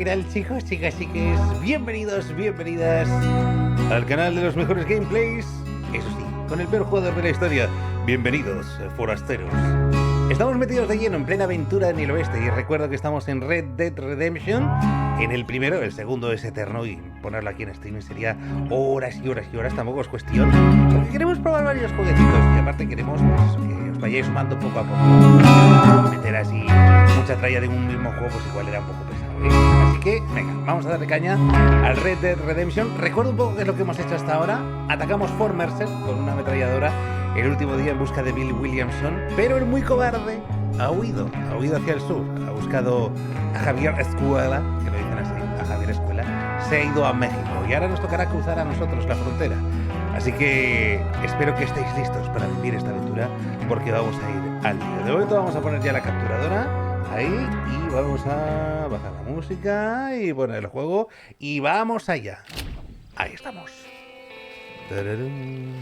tal, chicos, chicas, chiques? Bienvenidos, bienvenidas al canal de los mejores gameplays. Eso sí, con el peor jugador de la historia. Bienvenidos, forasteros. Estamos metidos de lleno en plena aventura en el oeste. Y recuerdo que estamos en Red Dead Redemption. En el primero, el segundo es eterno. Y ponerlo aquí en streaming sería horas y horas y horas. Tampoco es cuestión, porque queremos probar varios jueguecitos. Y aparte queremos, pues eso, que os vayáis sumando poco a poco. Meter así mucha tralla de un mismo juego, pues igual era un poco pesado, ¿eh? Así que, venga, vamos a darle caña al Red Dead Redemption. Recuerdo un poco qué es lo que hemos hecho hasta ahora. Atacamos Fort Mercer con una ametralladora el último día en busca de Bill Williamson, pero el muy cobarde ha huido hacia el sur. Ha buscado a Javier Escuela, que lo dicen así, a Javier Escuela. Se ha ido a México y ahora nos tocará cruzar a nosotros la frontera. Así que espero que estéis listos para vivir esta aventura, porque vamos a ir al lío. De momento vamos a poner ya la capturadora ahí y vamos a bajar la música y poner el juego y vamos allá. Ahí estamos. ¡Tararán!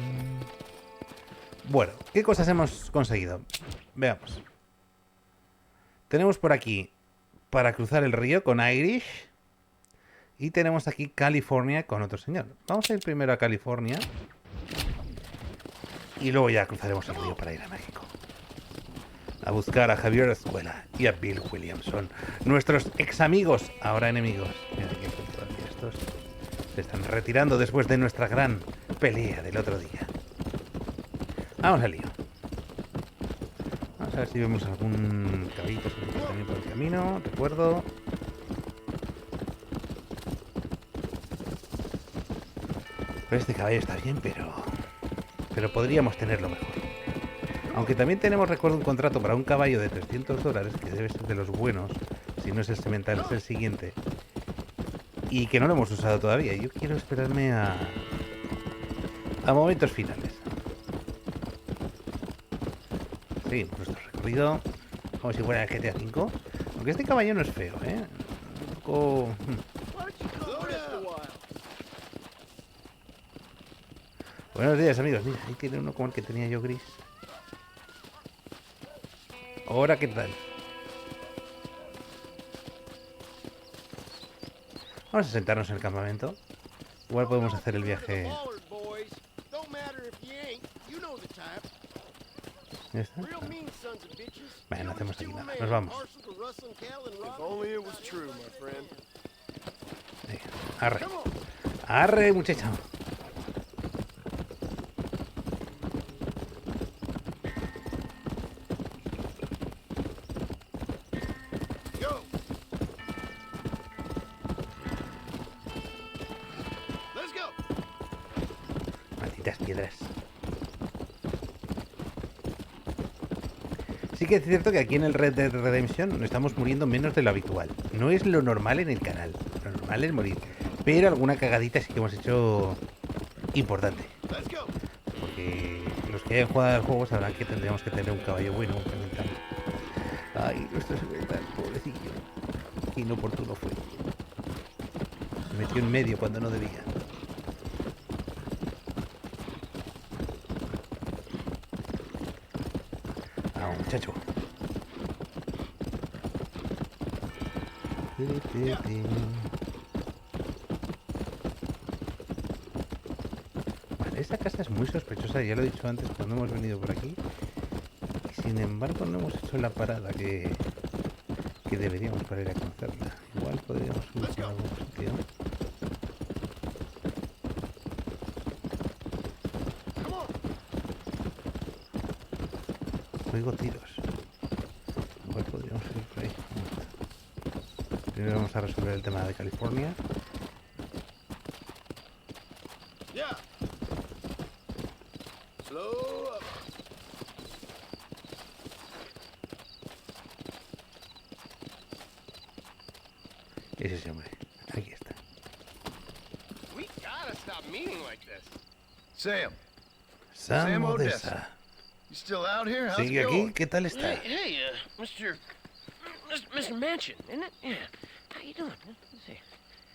Bueno, ¿qué cosas hemos conseguido? Veamos. Tenemos por aquí para cruzar el río con Irish. Y tenemos aquí California con otro señor. Vamos a ir primero a California. Y luego ya cruzaremos el río para ir a México. A buscar a Javier Escuela y a Bill Williamson. Nuestros ex amigos, ahora enemigos. Mira que todavía estos se están retirando después de nuestra gran pelea del otro día. Vamos al lío. Vamos a ver si vemos algún caballito también por el camino. Recuerdo. Pues este caballo está bien, pero podríamos tenerlo mejor. Aunque también tenemos, recuerdo, un contrato para un caballo de $300, que debe ser de los buenos. Si no es el semental, es el siguiente. Y que no lo hemos usado todavía. Yo quiero esperarme a momentos finales. Seguimos nuestro recorrido como si fuera el GTA V. Aunque este caballo no es feo, ¿eh? Un poco... Buenos días, amigos. Mira, ahí tiene uno como el que tenía yo gris. Ahora, ¿qué tal? Vamos a sentarnos en el campamento. Igual podemos hacer el viaje. ¿Ya está? Bueno, no hacemos aquí nada. Nos vamos. Venga, arre. Arre, muchacho. Malditas piedras. Sí que es cierto que aquí en el Red Dead Redemption nos estamos muriendo menos de lo habitual. No es lo normal en el canal. Lo normal es morir. Pero alguna cagadita sí que hemos hecho importante. Porque los que hayan jugado al juego sabrán que tendríamos que tener un caballo bueno, un semental. Ay, nuestro semental, pobrecillo. Qué inoportuno fue. Se metió en medio cuando no debía. Muchacho. Vale, esta casa es muy sospechosa, ya lo he dicho antes cuando hemos venido por aquí. Y sin embargo no hemos hecho la parada que deberíamos para ir a conocerla. Igual podríamos subir a algún sitio. Oigo tiros. Igual podríamos ir por ahí. Primero vamos a resolver el tema de California. Es ese hombre. Aquí está. Sam Odessa. ¿Sigue aquí? ¿Qué tal está? Hey, Mr. Mansion, isn't it? Yeah. How you doing?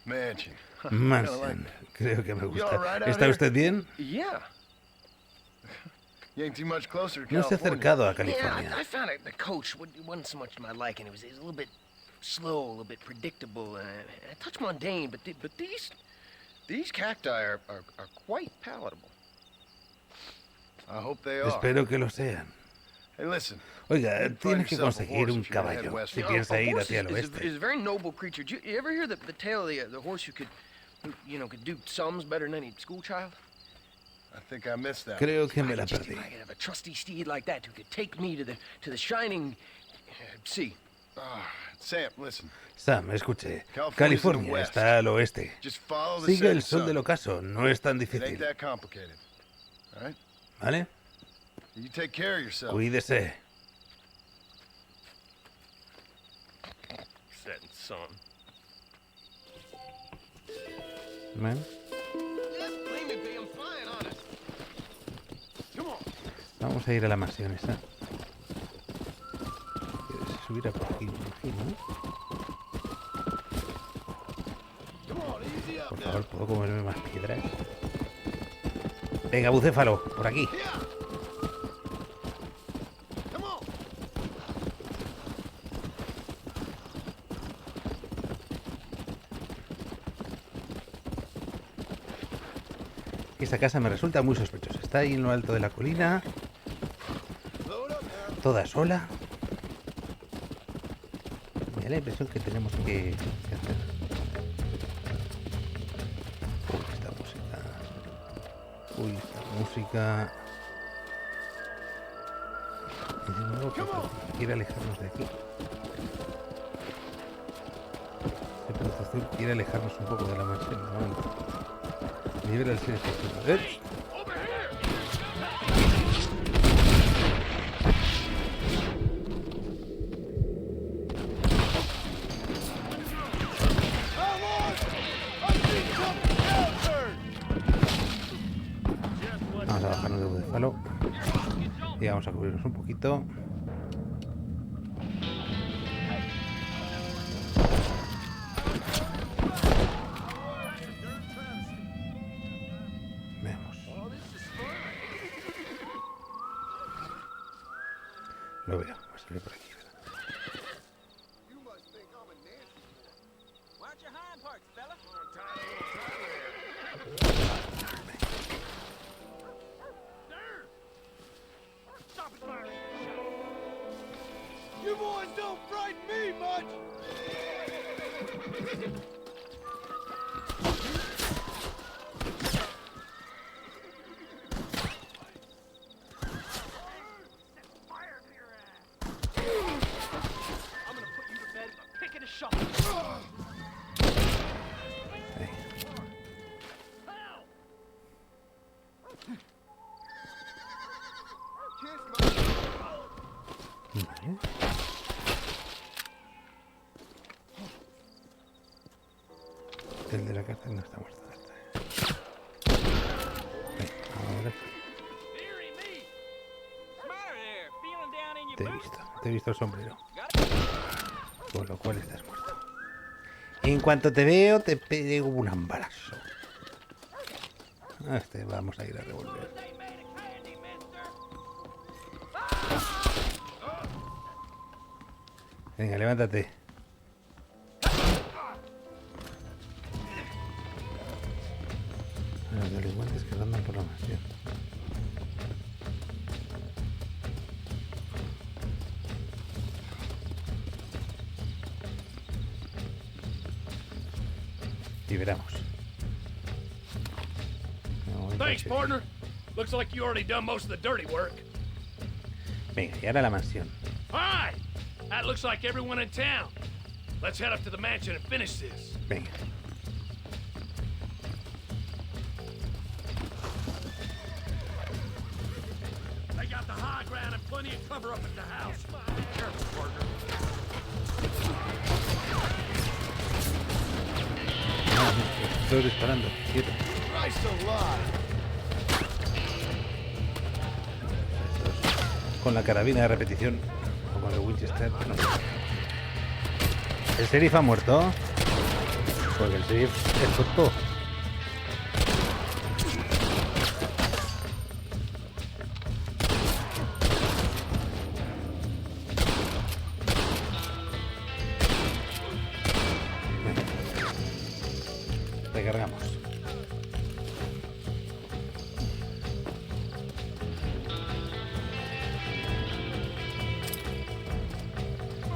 Mansion. Mansion. Creo que me gusta. ¿Está usted bien? Yeah. No se ha acercado a California. Yeah, I found it. The coach wasn't so much to my liking. It was a little bit slow, a little bit predictable, a touch mundane. But these cacti are quite palatable. I hope they are. Espero que lo sean. Hey, listen. Oiga, tienes que conseguir un caballo si piensa ir hacia el Is oeste. a very noble creature. Did you ever hear the tale of the horse who could do sums better than any school child? I think I missed that. Creo que me la Just perdí. if I could have a trusty steed like that who could take me to the shining sea. Sam, listen. Sam, escuche. California's in the California west. está al oeste. Just follow the Sigue setting el sol sun. del ocaso, no es tan It ain't difícil. that complicated. All right? ¿Vale? You take care of yourself. Cuídese. Setting sun. ¿Vale? Vamos a ir a la mansión esa. ¿Quieres subir a por aquí, ¿no? Por favor, ¿puedo comerme más piedras? Venga, bucéfalo, por aquí. Esta casa me resulta muy sospechosa. Está ahí en lo alto de la colina. Toda sola. Me da la impresión que tenemos que hacer. Uy, esta música. Uy, esta música. Y de nuevo que quiere alejarnos de aquí. Este proceso quiere alejarnos un poco de la mansión. ¿No? Libera el silencio. Vamos a bajarnos de bucéfalo y vamos a cubrirnos un poquito. Lo veo, va a salir por aquí. You boys don't frighten me much. El de la cárcel no está muerto. Ahora te he visto el sombrero. Con lo cual estás muerto. En cuanto te veo, te pego un embarazo. Vamos a ir a revolver. Venga, levántate. Los delincuentes que rondan por la mansión. Liberamos. Thanks, partner. Looks like you already done most of the dirty work. Venga, y ahora la mansión. All right. That looks like everyone in town. Let's head up to the mansion and finish this. Venga. They got the high ground and plenty of cover up at the house. Careful, partner. Estoy disparando. Quieto. Christ alive. Con la carabina de repetición. O con el Winchester. No sé. ¿El sheriff ha muerto? Porque el sheriff es tonto. Recargamos.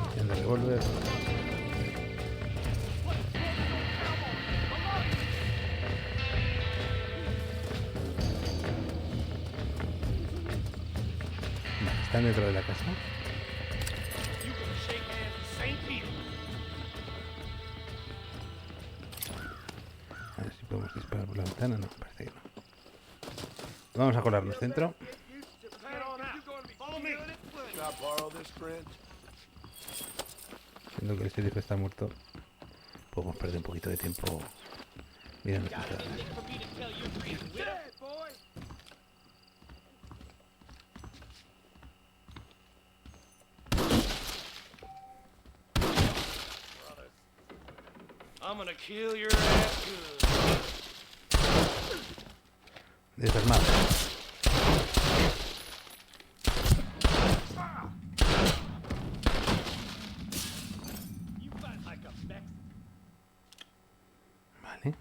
Haciendo revólver. Vale, están dentro de la casa. A ver si podemos disparar por la ventana. No, parece que no. Vamos a colarnos dentro. Can I borrow this, friend? Siendo que el sheriff está muerto, podemos perder un poquito de tiempo mirando sus cadáveres. I'm gonna kill your ass good. Desarmado. You fight like a Mexican. Vale.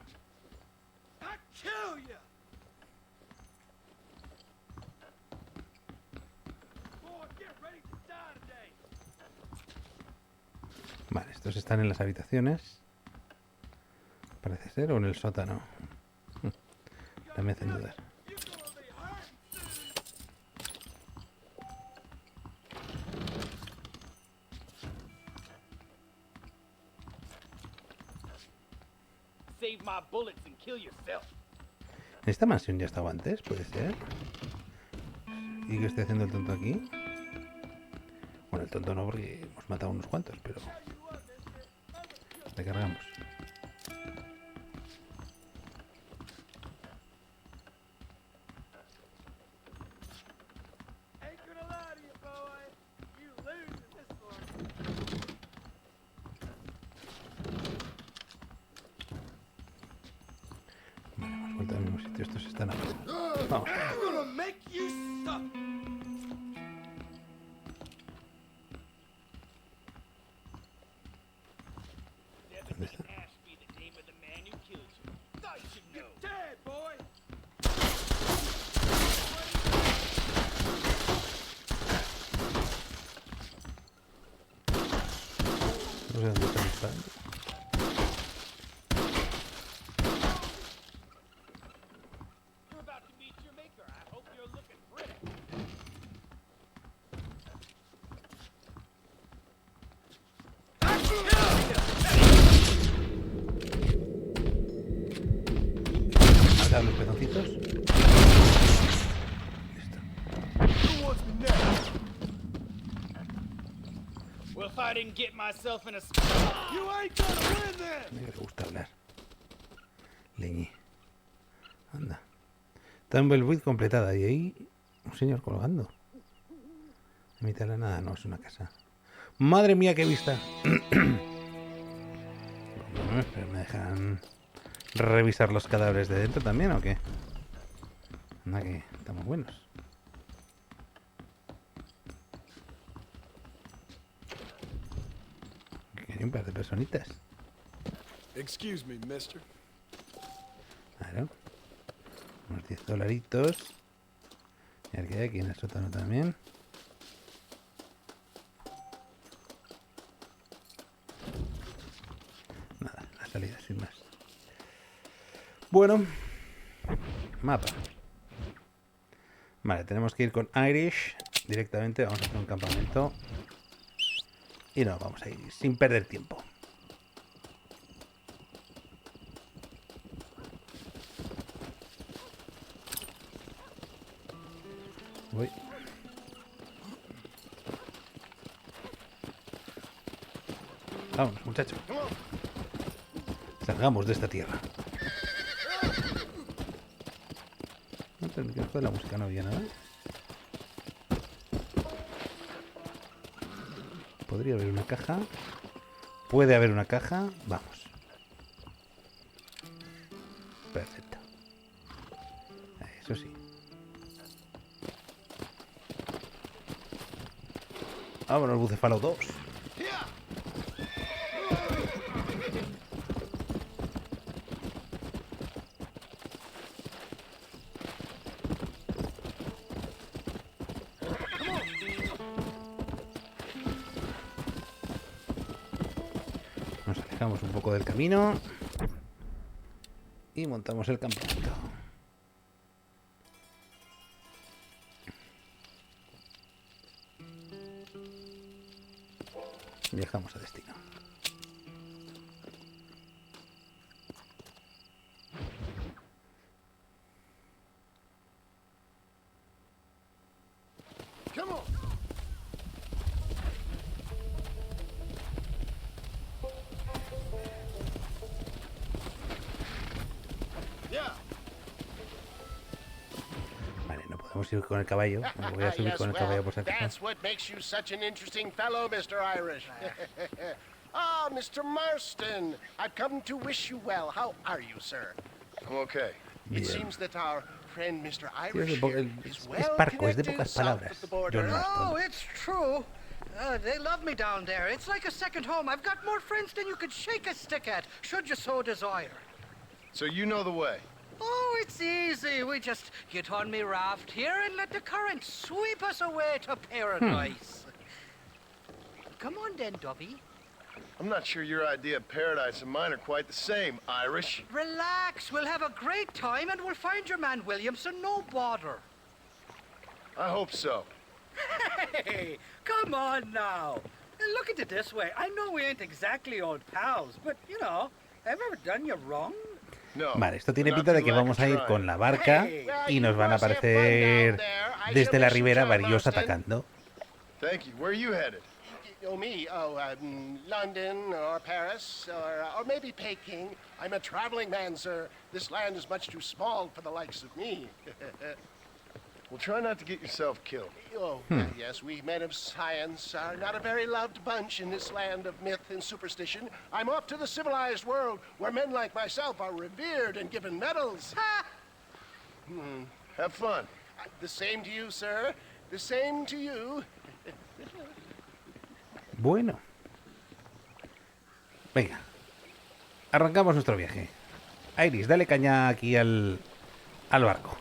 I kill you. Boy, get ready to die today. Vale, estos están en las habitaciones. Parece ser, o en el sótano. Ya me hacen dudar. You're gonna be hurt. Save my bullets and kill yourself. ¿Esta mansión ya estaba antes? ¿Puede ser? ¿Y qué estoy haciendo el tonto aquí? Bueno, el tonto no, porque hemos matado unos cuantos, pero... Recargamos. Ain't gonna lie to you, boy. You lose in this one. Vale, hemos vuelto al mismo sitio. Estos están abajo. Vamos. I'm gonna make you suffer. ¿Dónde están? Ask me the name of the man who killed you. Thought you should know. You're dead, boy. No sé dónde están disparando. You're about to meet your maker. I hope you're looking pretty. Matar los pezoncitos. Listo. Who wants me next? Well, if I didn't get myself in a spot. You ain't gonna win this. Me gusta hablar. Leñé. Anda. Tumbleweed completada. Y ahí un señor colgando. En mitad de la nada. No, es una casa. Madre mía, qué vista. Bueno, pero me dejan revisar los cadáveres de dentro también, ¿o qué? Anda, que estamos buenos. Que hay un par de personitas. Excuse me, mister. Claro. Unos $10. Y a ver qué hay aquí en el sótano también. Nada, la salida sin más. Bueno. Mapa. Vale, tenemos que ir con Irish directamente. Vamos a hacer un campamento. Y nos vamos a ir sin perder tiempo. Uy. Vamos, muchachos. Salgamos de esta tierra. No sé, que esto de la música no había nada. Podría haber una caja. Puede haber una caja. Vamos. Perfecto. Eso sí. Vámonos, Bucefalo 2. Nos alejamos un poco del camino y montamos el campamento. Viajamos a destino. Come on. Yeah. Vale, no podemos ir con el caballo. Me voy a subir con el caballo por si acaso. That's what makes you such an interesting fellow, Mr. Irish. Ah, Mr. Marston, I've come to wish you well. How are you, sir? I'm okay. It Bien. seems that our friend Mr. Sí, Irish here is es well parco, es de connected pocas south palabras. of the border. John Marston. Oh, it's true. They love me down there. It's like a second home. I've got more friends than you could shake a stick at, should you so desire. So you know the way. Oh, it's easy. We just get on me raft here and let the current sweep us away to paradise. Come on then, Dubby. I'm not sure your idea of paradise and mine are quite the same, Irish. Relax. We'll have a great time and we'll find your man Williamson, no bother. I hope so. Hey, come on now. Look at it this way. I know we ain't exactly old pals, but, you know, have I ever done you wrong? No. Vale, esto tiene not pinta de through que lack vamos of a ir trying. con la barca y nos van a aparecer desde la ribera varios atacando. Thank you. Where are you headed? Oh, me? Oh, London or Paris or maybe Peking. I'm a traveling man, sir. This land is much too small for the likes of me. Well, try not to get yourself killed. Oh, yes, we men of science are not a very loved bunch in this land of myth and superstition. I'm off to the civilized world where men like myself are revered and given medals. Ha! Have fun. The same to you, sir. The same to you. Bueno. Venga. Arrancamos nuestro viaje. Iris, dale caña aquí al barco.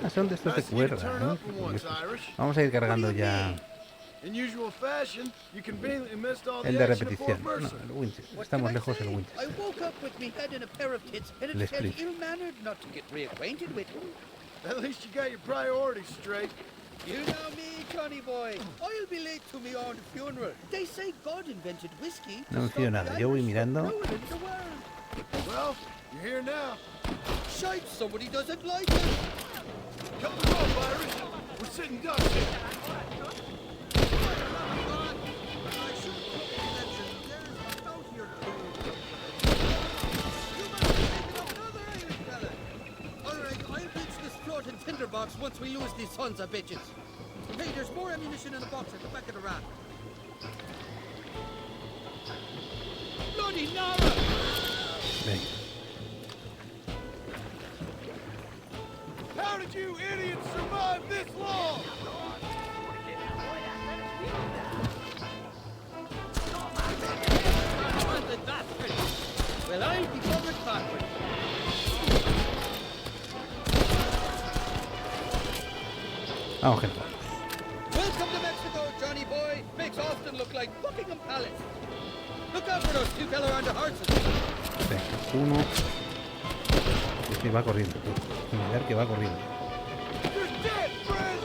Ah, son de estos de Nice of you to cuerda, turn ¿no? up for once, Irish. Vamos a ir cargando ya In usual fashion, you conveniently missed all the el de action at repetición. Fort No, Mercer. el Winchester. Estamos lejos del I Winchester. woke up with me head in a pair of tits, and El it felt split. ill-mannered not to get reacquainted with him. At least you got your priorities straight. You know me, Johnny boy. I'll be late to me own funeral. They say God invented whiskey. No me fío nada. Yo voy mirando. Ruining the world. Well, you're here now. Shite, somebody doesn't like it. Cut the rope, Irish. We're sitting ducks here. Tinderbox once we lose these sons of bitches. Hey, there's more ammunition in the box at the back of the raft. Bloody Nara! Venga. How did you idiots survive this long? Well, I'll be covered backward. Vamos, gente. Welcome to Mexico, Johnny boy. Makes Austin look like Buckingham Palace. Look out for those two fellow on the horses. Venga, uno. Es que va corriendo, tú. Mirar que va corriendo. You're dead, friend!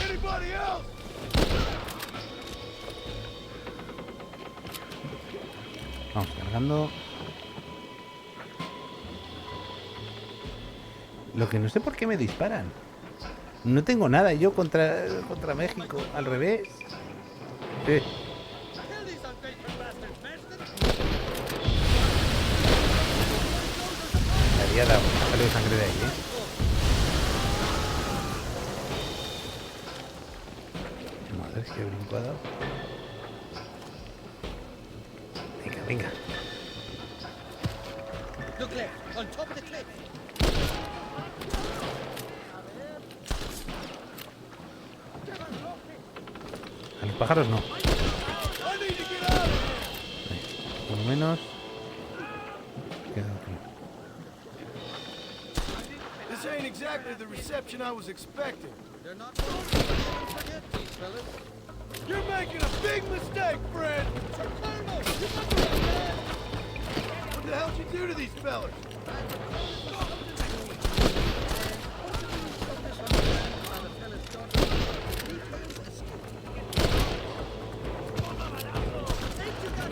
Anybody else? Vamos cargando. Lo que no sé por qué me disparan. No tengo nada yo contra México. Al revés. Sí. Daría la sale de sangre de ahí, ¿eh? Madre, es que brinco ha dado. Venga, venga. Look there, on top of the cliff. A los pájaros no. I need to get out of here! Por lo menos. Queda otro. This ain't exactly the reception I was expecting. They're not going to forget me. Big mistake, friend. What the hell did you do to these fellas?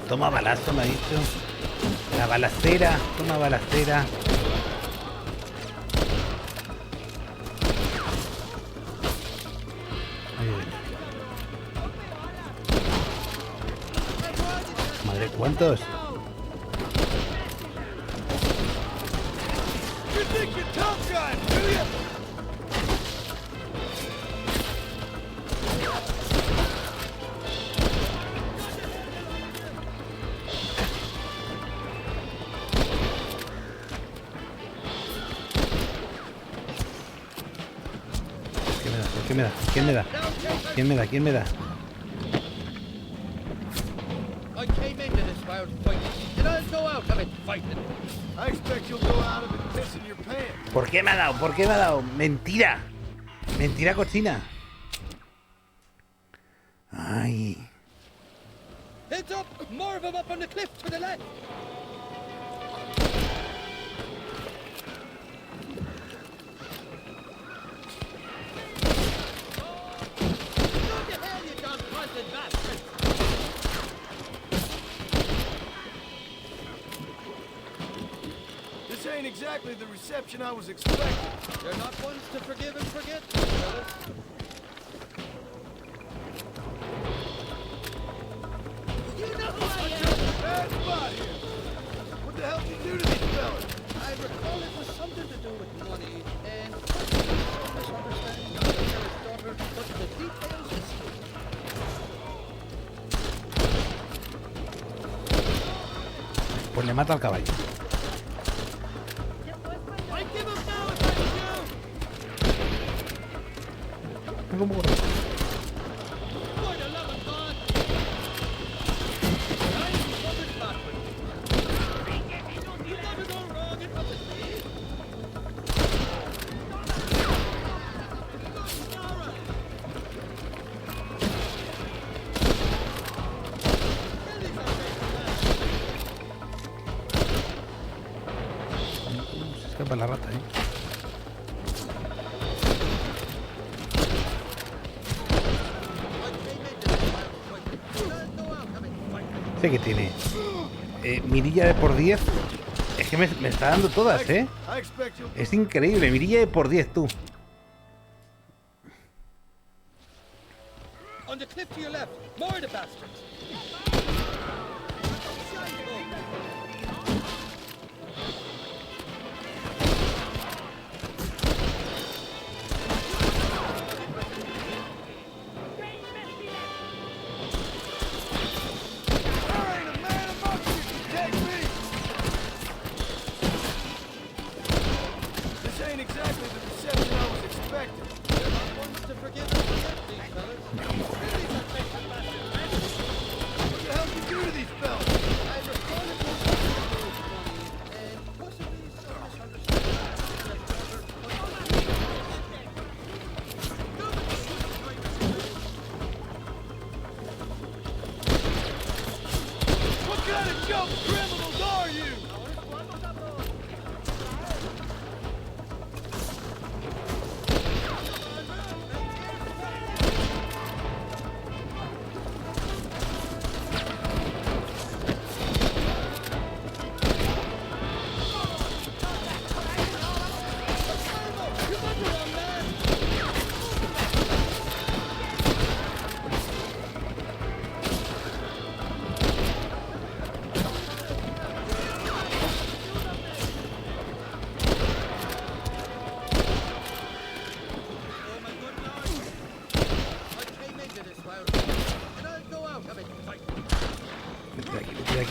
Toma balazo, me ha dicho. La balacera, toma balacera. Madre, ¿cuántos? You think you're tough guys, do you? ¿Quién me da? ¿Quién me da? ¿Quién me da? ¿Quién me da? I came into this wild fight, and I'll go out of it fighting. I expect you'll go out of it pissing your pants. ¿Por qué me ha dado? ¿Por qué me ha dado? Mentira. Mentira cochina. Ay. Heads up! More of them up on the cliff to the left. This ain't exactly the reception I was expecting. You're not ones to forgive and forget, fellas. You know who I am! Bad spot here. What the hell did you do to these fellas? I recall it was something to do with money and possibly some misunderstanding of the sheriff's daughter, but the details escape. Pues le mata al caballo. ¿Cómo corre? Se escapa la rata, Sé que tiene mirilla de por 10. Es que me está dando todas, Es increíble, mirilla de por 10, tú. On the cliff to your left, more of the bastards.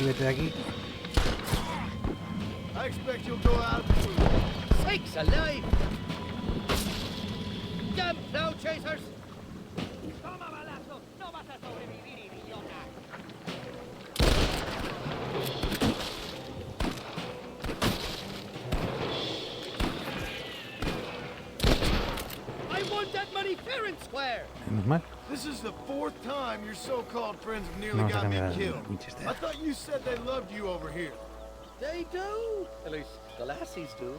Vete de aquí. I expect you'll go out. Sakes alive! Jump now, chasers! Toma balazo, no vas a sobrevivir, idiota. I want that money fair and square! Menos mal. This is the 4th time your so-called friends have nearly Vamos a got me cambiar killed. el Winchester. I thought you said they loved you over here. They do. At least the lassies do.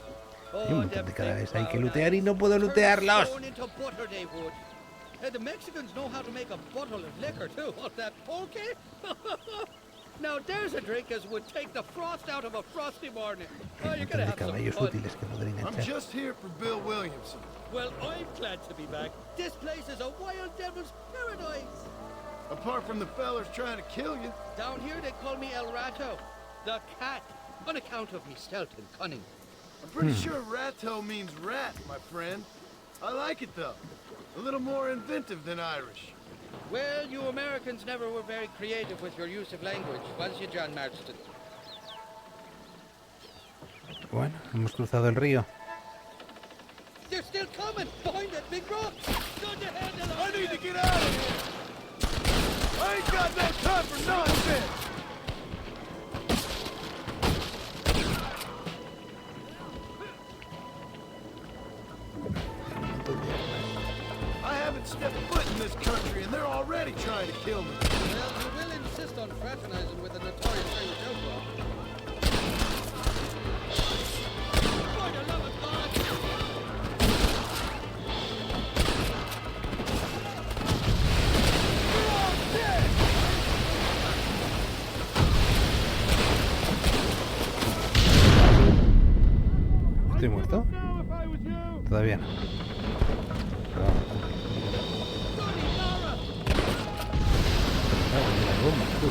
Hay un montón de cadáveres, hay que lootear y no puedo lootearlos. The Mexicans know how to make a bottle of liquor too. What's that, pulque? Now there's a drink as would take the frost out of a frosty morning. Oh, Hay you're un gonna montón de have some caballos fun. útiles que poder I'm enganchar. just here for Bill Williamson. Well, I'm glad to be back. This place is a wild devil's paradise. Apart from the fellers trying to kill you. Down here they call me El Rato, the cat, on account of me stealth and cunning. I'm pretty sure rato means rat, my friend. I like it though. A little more inventive than Irish. Well, you Americans never were very creative with your use of language, was you, John Marston? Bueno, hemos cruzado el río. They're still coming, behind that big rock. Gun your head, I need to get out of here! I ain't got no time for nonsense! I haven't stepped foot in this country and they're already trying to kill me. Well, you will insist on fraternizing with the notorious Irish outlaw. For the love of God! You're all dead! ¿Estoy muerto? Todavía no. Pero vamos. Ah, de las bombas, tú.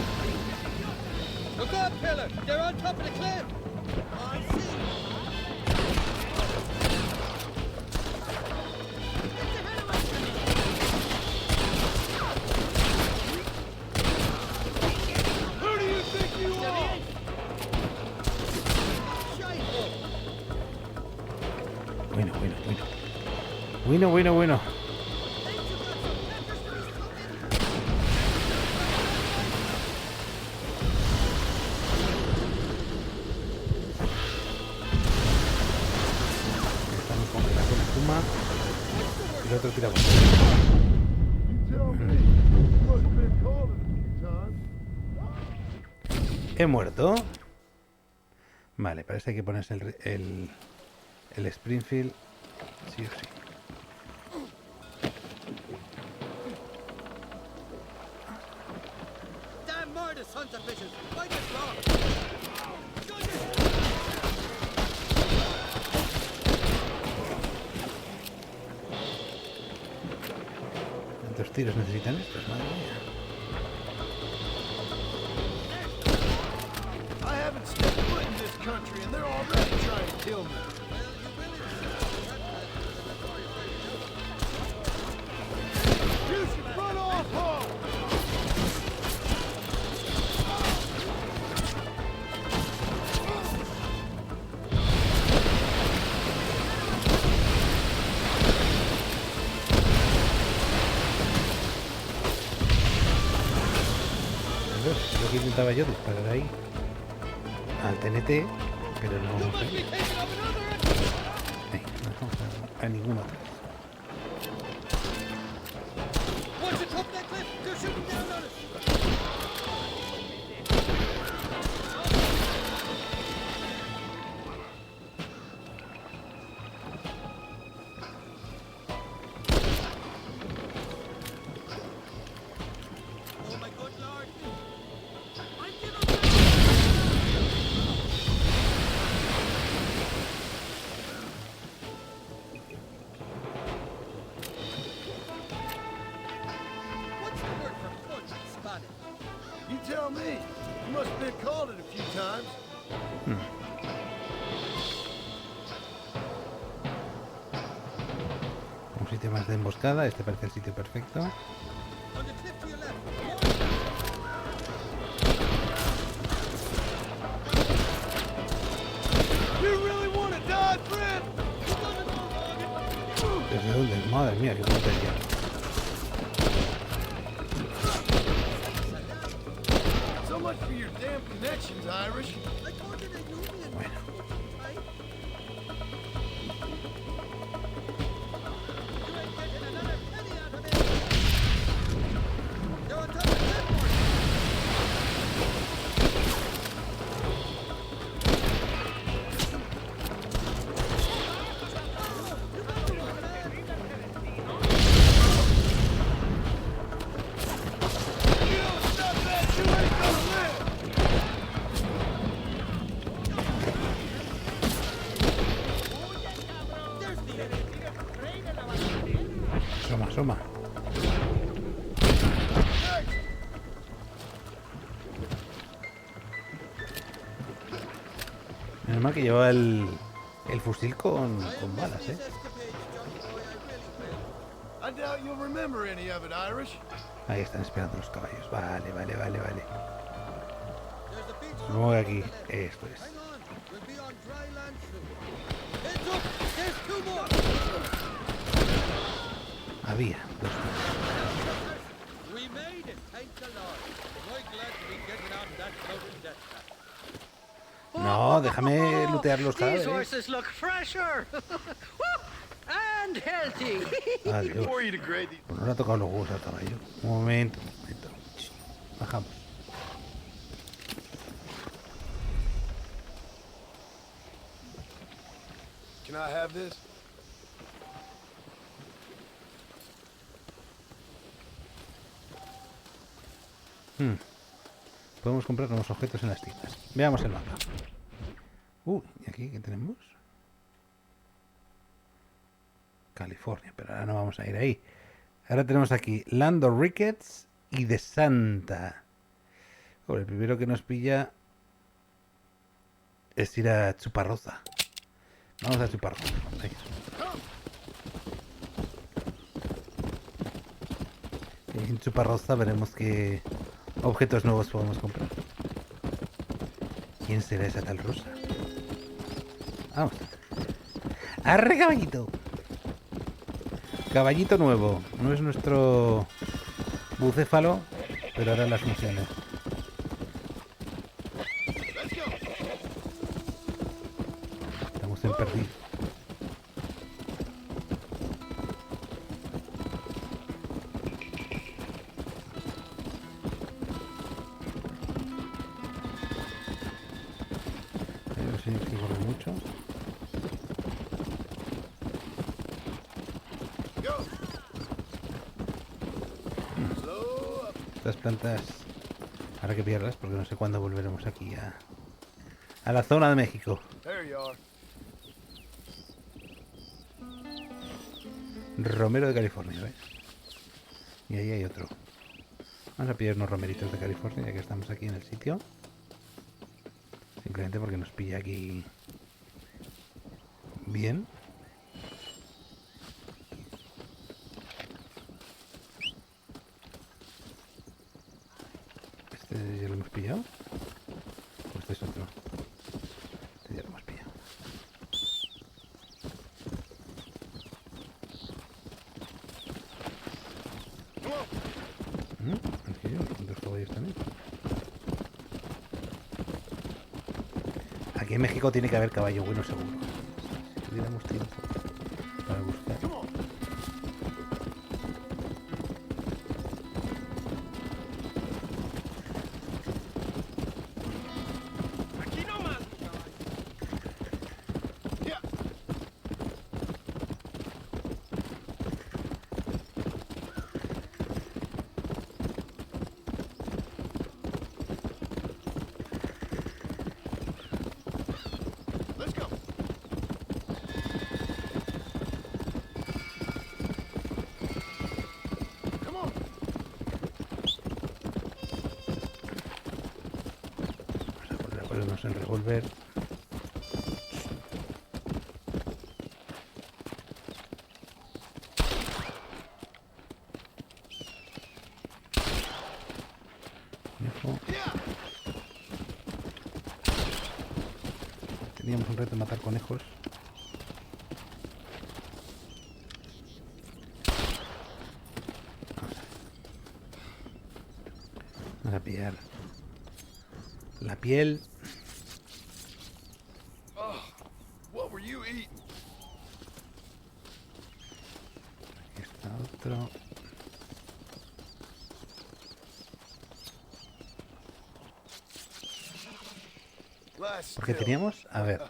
Look up, Pillar! They're on top of the cliff! I see! Who do you think you are? Bueno, bueno, bueno. Bueno, bueno, bueno. Estamos con la espuma y el otro tira bomba. You tell me. You must have been called a few times. He muerto. Vale, parece que pones el Springfield sí o sí. Damn murder, sons of bitches! Fight this rock! ¿Cuántos tiros necesitan estos? Madre mía. I haven't stepped foot in this country and they're already trying to kill me. You should run off home! Es lo que intentaba yo, disparar ahí al TNT, pero no vamos a ir. No vamos a ninguna otra. Watch the top of that cliff! They're shooting down on us! Oh my good lord! I'm giving What's the word for foot in Spanish? You tell me. You must have been called it a few times. Un sitio más de emboscada, este parece el sitio perfecto. On the cliff to your left. You really want to die, friend? ¿Desde dónde? Madre mía, qué puntería. So much for your damn connections, Irish. I told you they knew me in Bueno. right? You ain't getting another penny out of me. Menos mal que lleva el fusil con balas, These escapades, Johnny boy, I really will. I doubt you'll remember any of it, Irish. Ahí están esperando los caballos. Vale. There's the big Me muevo de aquí. Esto es. Hang on, we'll be on dry land soon. Heads up, there's 2 more. Había dos. We made it, thank the Lord. Am I glad to be getting out of that floating death trap. No, déjame lootear los These cadáveres. horses look fresher. Woo! And healthy. Adiós. Before you degrade these. Pues no le ha tocado los huevos al caballo. Un momento. Bajamos. Can I have this? Podemos comprar nuevos objetos en las tiendas. Veamos el mapa. ¿Y aquí qué tenemos? California, pero ahora no vamos a ir ahí. Ahora tenemos aquí Lando Ricketts y de Santa. El primero que nos pilla es ir a Chuparroza. Vamos a Chuparroza. Venga. En Chuparroza veremos qué objetos nuevos podemos comprar. ¿Quién será esa tal rosa? Vamos. ¡Arre, caballito! Caballito nuevo. No es nuestro bucéfalo, pero hará las funciones. Estamos en perdido. Los señores que corren mucho. Estas plantas, ahora que pierdas, porque no sé cuándo volveremos aquí a la zona de México. There you are. Romero de California, ¿ves? Y ahí hay otro. Vamos a pillar unos romeritos de California, ya que estamos aquí en el sitio. Simplemente porque nos pilla aquí bien. ¿Este ya lo hemos pillado? ¿O este es otro? Este ya lo hemos pillado. Aquí hay unos caballos también. Aquí en México tiene que haber caballo bueno seguro. Si tuviéramos tiempo para buscar. Aquí nomás. Yeah. Let's go. Come on. Vamos a volver a ponernos en revólver. Conejo. Yeah. Teníamos un reto de matar conejos. Vamos a pillar la piel. What were you eating? Aquí está otro. Last Porque still. teníamos, a ver,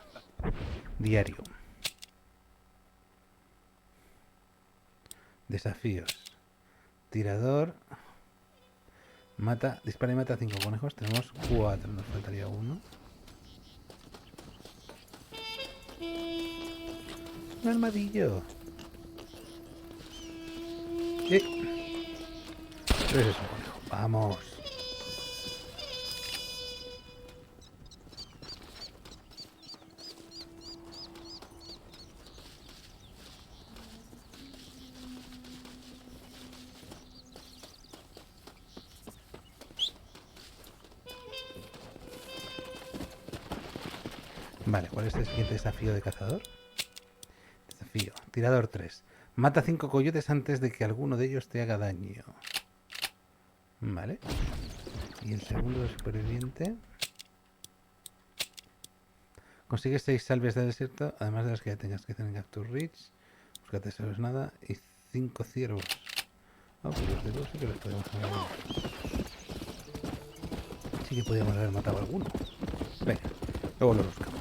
diario. Desafíos. Tirador. Mata, dispara y mata 5 conejos. Tenemos 4, nos faltaría uno. Un armadillo. Sí. Pero ese es un conejo. Vamos. Vale, ¿cuál es el siguiente desafío de cazador? Desafío. Tirador 3. Mata 5 coyotes antes de que alguno de ellos te haga daño. Vale. Y el segundo de superviviente. Consigue 6 salves del desierto, además de las que ya tengas que hacer en Capture Reach. Búscate tesoros nada. Y 5 ciervos. Ah, pues los ciervos sí que los podemos haber. Sí que podríamos haber matado alguno. Venga, luego lo buscamos.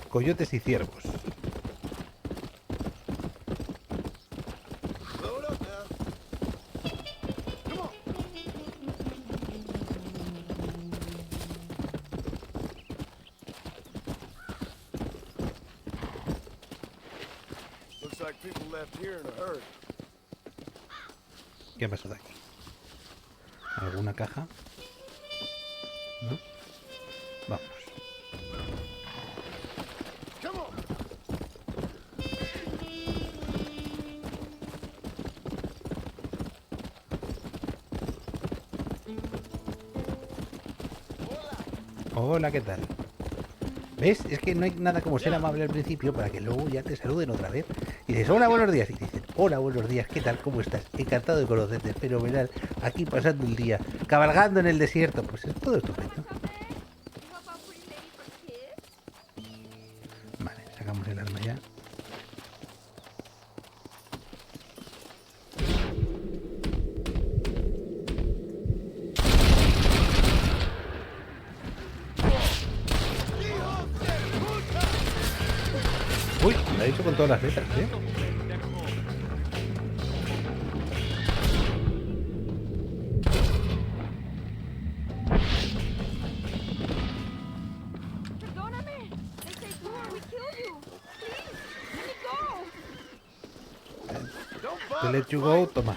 Coyotes y ciervos. Load up now. Come on. Looks like people left here in a hurry. ¿Qué pasó de aquí? ¿Alguna caja? ¿No? Vamos. Come on. Hola, ¿qué tal? ¿Ves? Es que no hay nada como ser amable al principio para que luego ya te saluden otra vez. Y dices, hola, buenos días. Y te dicen, hola, buenos días, ¿qué tal? ¿Cómo estás? Encantado de conocerte, fenomenal. Aquí pasando el día, cabalgando en el desierto. Pues es todo estupendo. Vale, sacamos el arma ya. Uy, lo ha dicho con todas las letras, ¿eh? Perdóname. They say before we kill you. Please, let me go. Don't To bother. let you go, toma.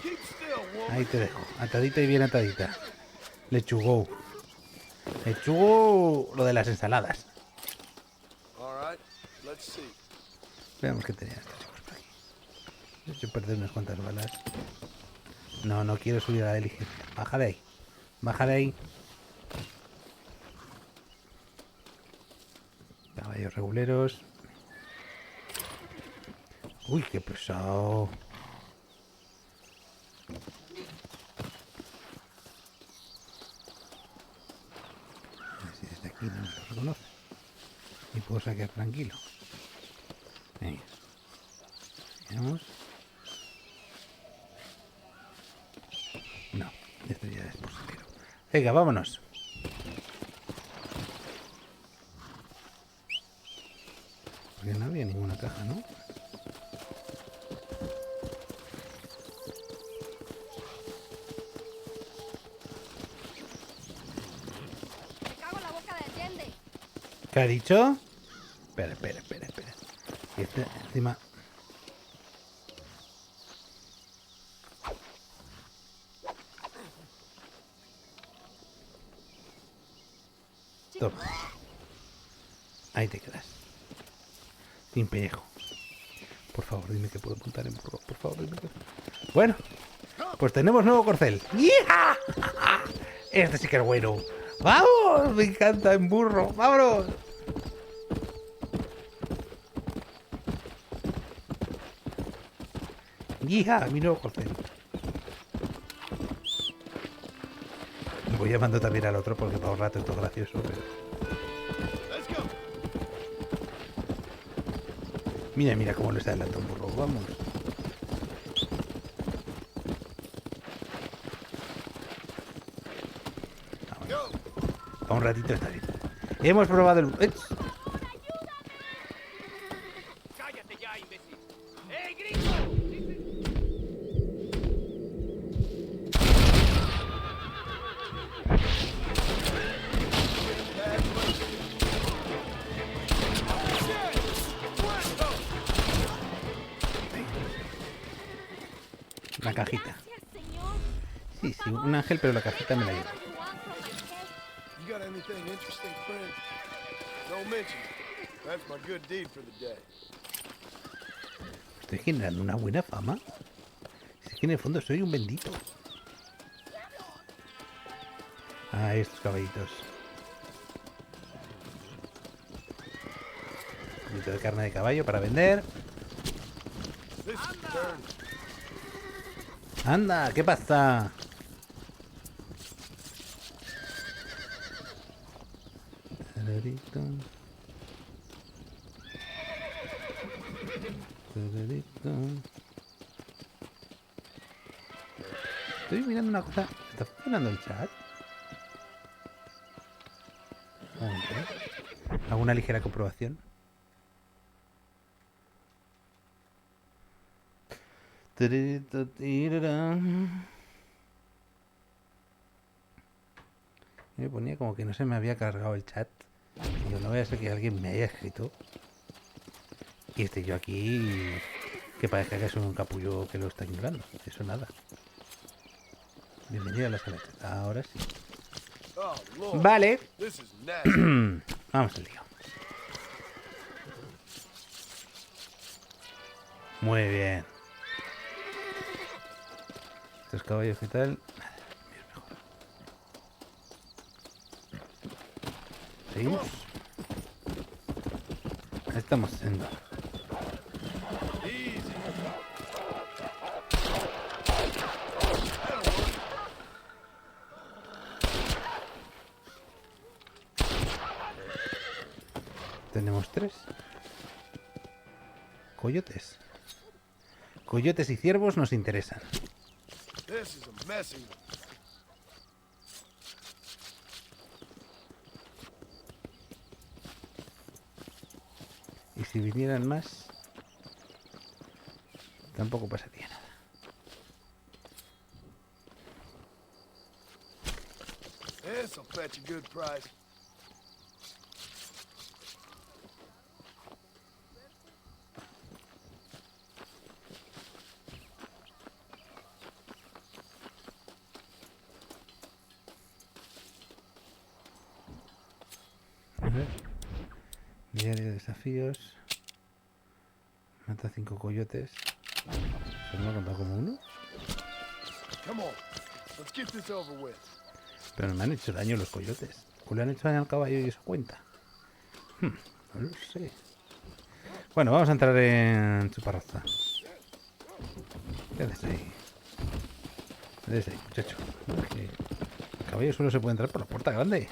Keep still, woman. Ahí te dejo. Atadita y bien atadita. Let you go. Let you go, lo de las ensaladas. All right, let's see. Veamos qué tenían estos chicos por aquí. He hecho perder unas cuantas balas. No, no quiero subir a la diligencia. Baja de ahí. Baja de ahí. Caballos reguleros. Uy, qué pesado. A ver si desde aquí no me lo reconoce. Y puedo saquear tranquilo. Venga. Veamos. No, esto ya es por saqueo. Venga, vámonos. Porque no había ninguna caja, ¿no? Me cago en la boca de Allende. ¿Qué ha dicho? Espera. Y este encima... Toma. Ahí te quedas. Sin pellejo. Por favor, dime que puedo montar en burro. Por favor, dime que... Bueno, pues tenemos nuevo corcel. ¡Yeah! Este sí que es bueno. ¡Vamos! Me encanta en burro. ¡Vámonos! ¡Yeah! Mi nuevo corcel. Voy llamando también al otro porque para un rato esto es gracioso. Pero... Let's go. Mira cómo le está adelantando un burro. Vamos. Go. A un ratito está bien. Hemos probado el... ¡Cállate ya, imbécil! ¡Eh, gringo! La cajita. Gracias, señor. Sí, un ángel, pero la cajita me la llevo. You got anything interesting, friend? Don't mention it. That's my good deed for the day. Estoy generando una buena fama. Es que en el fondo soy un bendito. Ah, estos caballitos. Un poquito de carne de caballo para vender. Anda, ¿qué pasa? Tararito. Tararito. Estoy mirando una cosa. ¿Está funcionando el chat? Un momento, ¿eh? Hago una ligera comprobación. Tararito, tirarán. Me ponía como que no se me había cargado el chat. Digo, no voy a ser que alguien me haya escrito y esté yo aquí que parezca que soy un capullo que lo está ignorando. Eso nada. Bienvenido a la sala. Ahora sí. Vale. Vamos al lío. Muy bien. Estos caballos, ¿qué tal? Seguimos. Estamos haciendo. Tenemos 3 coyotes. Coyotes y ciervos nos interesan. Y si vinieran más, tampoco pasaría nada. This'll fetch a good price. A ver. Diario de desafíos. Mata 5 coyotes. ¿Se me ha contado como uno? Come on, let's get this over with. Pero no me han hecho daño los coyotes. ¿O le han hecho daño al caballo y eso cuenta? No lo sé. Bueno, vamos a entrar en chuparraza. ¿Qué haces ahí? ¿Qué haces ahí, muchacho? Es que el caballo solo se puede entrar por la puerta grande.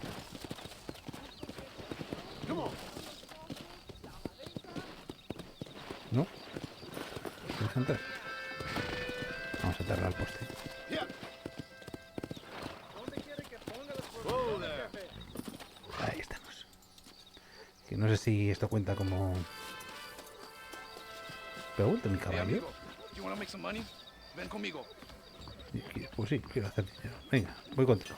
¿No? ¿Deja entrar? Vamos a atarla al poste. Ahí estamos. Que no sé si esto cuenta como... ¿Pero ha vuelto mi caballo? Ven conmigo. Pues sí, quiero hacer dinero. Venga, voy contigo.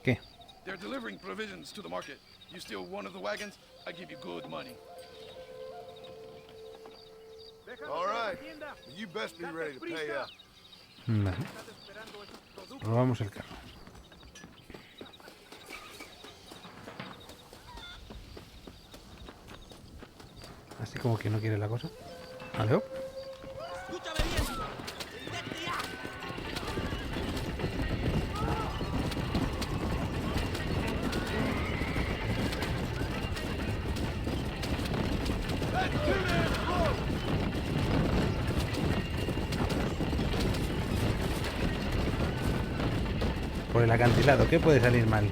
¿Qué? They're delivering provisions to the market. You steal one of the wagons, I give you good money. All right, you best be ready to pay up. Vale. Robamos el carro. Así como que no quiere la cosa. Vale. Por el acantilado, ¿qué puede salir mal?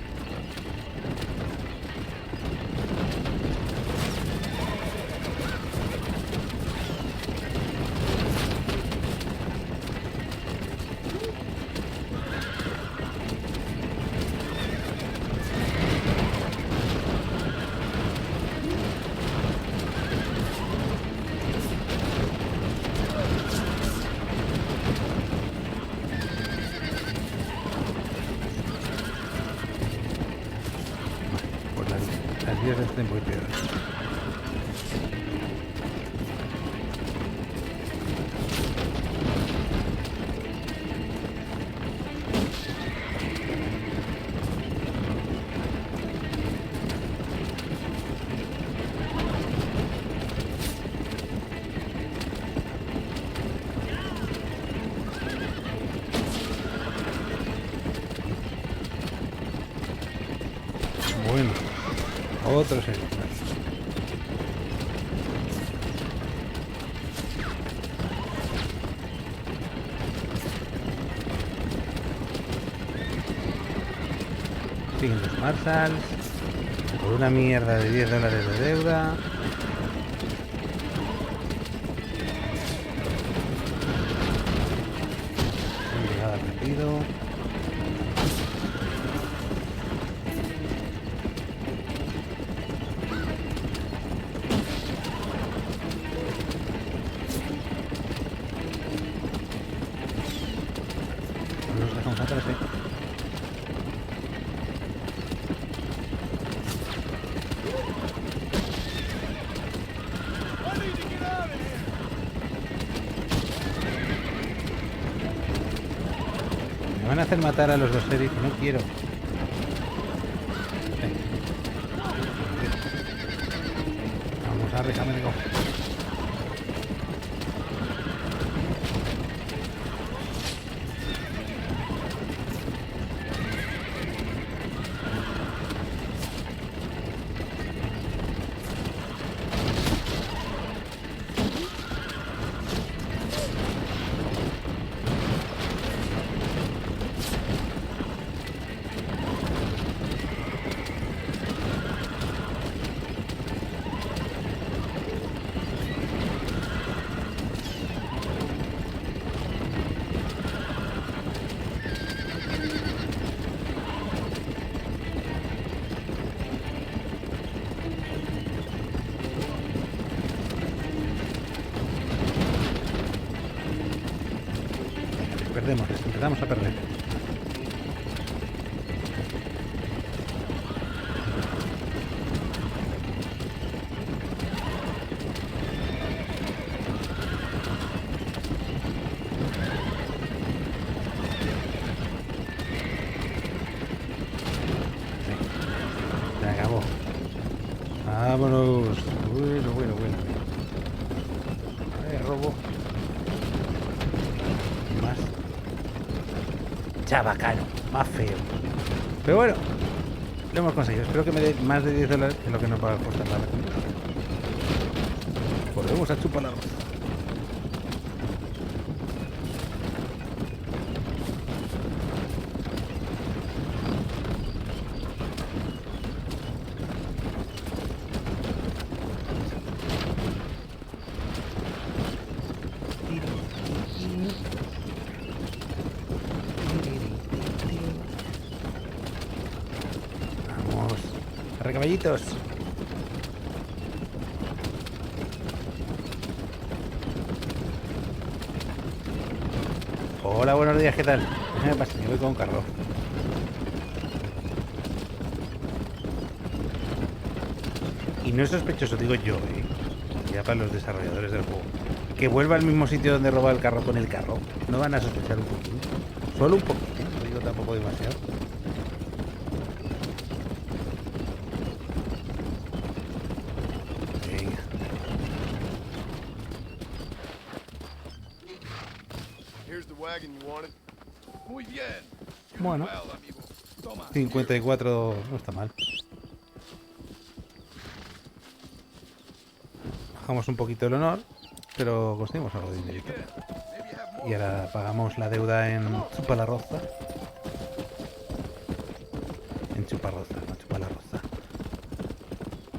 Las vías estén muy peores. Otro serio. Siguen los Marshalls. Por una mierda de $10 de deuda. Llegada rápido. Nos dejamos atrás, Me van a hacer matar a los dos series, no quiero. Vamos a recámelo. Perdemos, empezamos a perder. Se acabó. Vámonos. Bueno. Robo. Más chabacano, más feo. Pero bueno, lo hemos conseguido. Espero que me dé más de $10 en lo que nos va a costar la recompensa. Volvemos a chupar la rosa. Caballitos. Hola, buenos días, ¿qué tal? ¿Qué me pasa? Yo voy con un carro. Y no es sospechoso, digo yo, ya para los desarrolladores del juego, que vuelva al mismo sitio donde roba el carro con el carro. No van a sospechar un poquito. Solo un poquito, no digo tampoco demasiado. Bueno, 54 no está mal. Bajamos un poquito el honor, pero conseguimos algo de dinero. Y ahora pagamos la deuda en Chupalarroza. En Chuparroza, no Chupalarroza.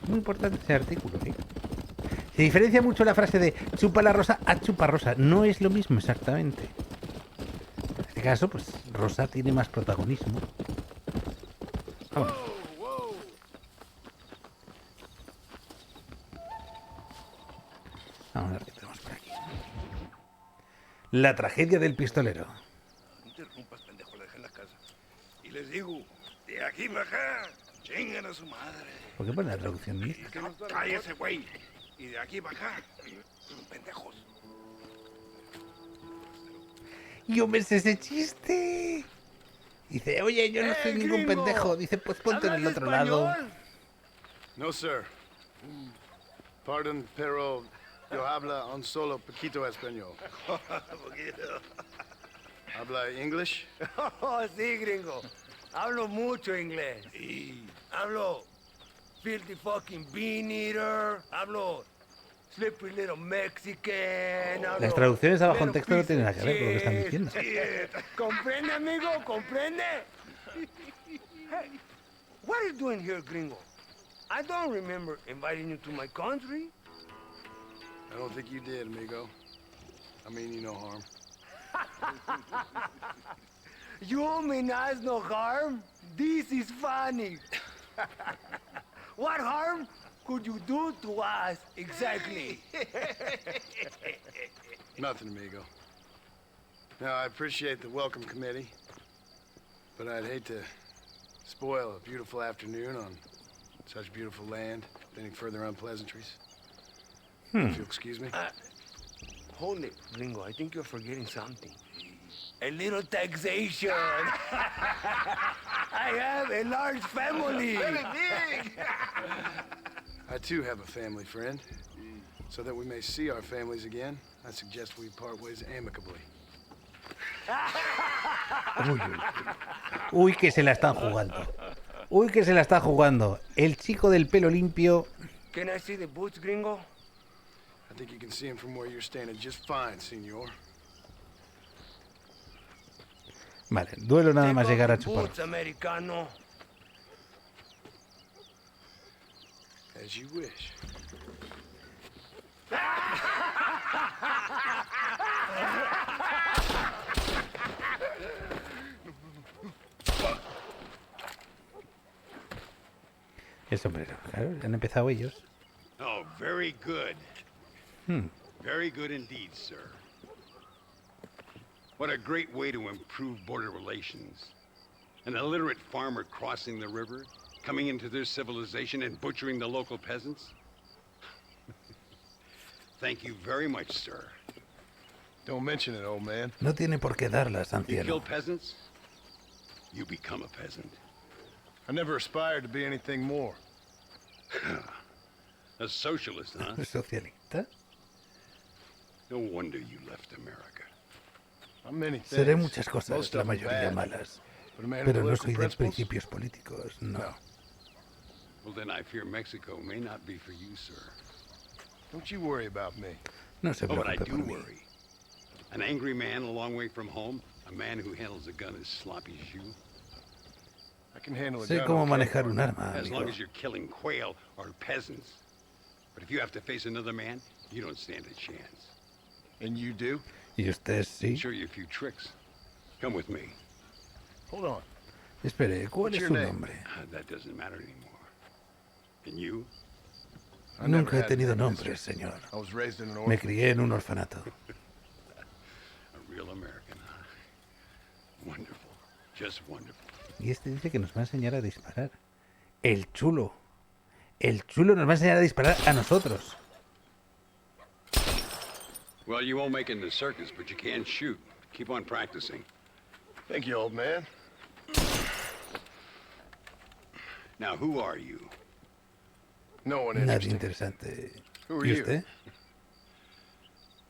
Muy importante ese artículo, ¿sí? Se diferencia mucho la frase de Chupalarrosa a Chuparrosa. No es lo mismo exactamente. En este caso, pues Rosa tiene más protagonismo. Vamos. Vamos a ver qué tenemos por aquí. La tragedia del pistolero. No interrumpas, pendejo, le dejé en la casa. Y les digo, de aquí para acá, chingan a su madre. ¿Por qué pone la traducción mixta? Cállese, güey. Y de aquí para acá, pendejos. Yo me sé ese chiste. Dice, oye, yo no soy ningún pendejo. Dice, pues ponte en el otro lado. No, sir. Pardon, pero yo habla un solo poquito español. ¿Habla English? Oh, sí, gringo. Hablo mucho inglés. Sí. Hablo filthy fucking bean eater. Hablo slippery little Mexican. Las traducciones abajo en texto no tienen nada que ver con lo que están diciendo. ¿Comprende, amigo? ¿Comprende? Hey, what are you doing here, gringo? I don't remember inviting you to my country. I don't think you did, amigo. I mean you no harm. You mean us no harm? This is funny. What harm could you do to us exactly? Nothing, amigo. Now, I appreciate the welcome committee, but I'd hate to spoil a beautiful afternoon on such beautiful land with any further unpleasantries. If you'll excuse me. Hold it, gringo. I think you're forgetting something. A little taxation. I have a large family. Very big! I too have a family friend. So that we may see our families again, I suggest we part ways amicably. Uy, uy. Uy, que se la están jugando. Uy, que se la está jugando. El chico del pelo limpio. Can I see the boots, gringo? I think you can see him from where you're standing just fine, senor. Vale, duelo nada Take más off llegar a the chupar. boots, americano. As you wish. El sombrero, claro, han empezado ellos. Oh, very good. Very good indeed, sir. What a great way to improve border relations. An illiterate farmer crossing the river, coming into their civilization and butchering the local peasants. Thank you very much, sir. Don't mention it, old man. No tiene por qué darlas, You kill anciano. peasants, you become a peasant. I never aspired to be anything more. A socialist, huh? ¿Socialista? No wonder you left America. I'm many things. Seré muchas cosas, Most la of them mayoría bad. malas. But a man of Pero no political soy de principles? principios políticos, no. Well, then I fear Mexico may not be for you, sir. Don't you worry about me. No se Oh, but I preocupe do por mí. worry. An angry man a long way from home, a man who handles a gun as sloppy as you. I can handle a Sé gun. cómo okay, manejar un partner. arma, As amigo. long as you're killing quail or peasants. But if you have to face another man, you don't stand a chance. And you do? ¿Y usted sí? Show you a few tricks. Come with me. Hold on. Espere, ¿cuál What's es your su name? nombre? That doesn't matter anymore. And you? I Nunca never he had tenido an nombre, mister. señor. I was raised in an Me orphanage. crié en un orfanato. A real American, huh? Wonderful. Just wonderful. Y este dice que nos va a enseñar a disparar. El chulo. El chulo nos va a enseñar a disparar a nosotros. Well, you won't make it in the circus, but you can shoot. Keep on practicing. Thank you, old man. Now, who are you? No one Nadie interesting. interesante. Who are ¿Y you? usted?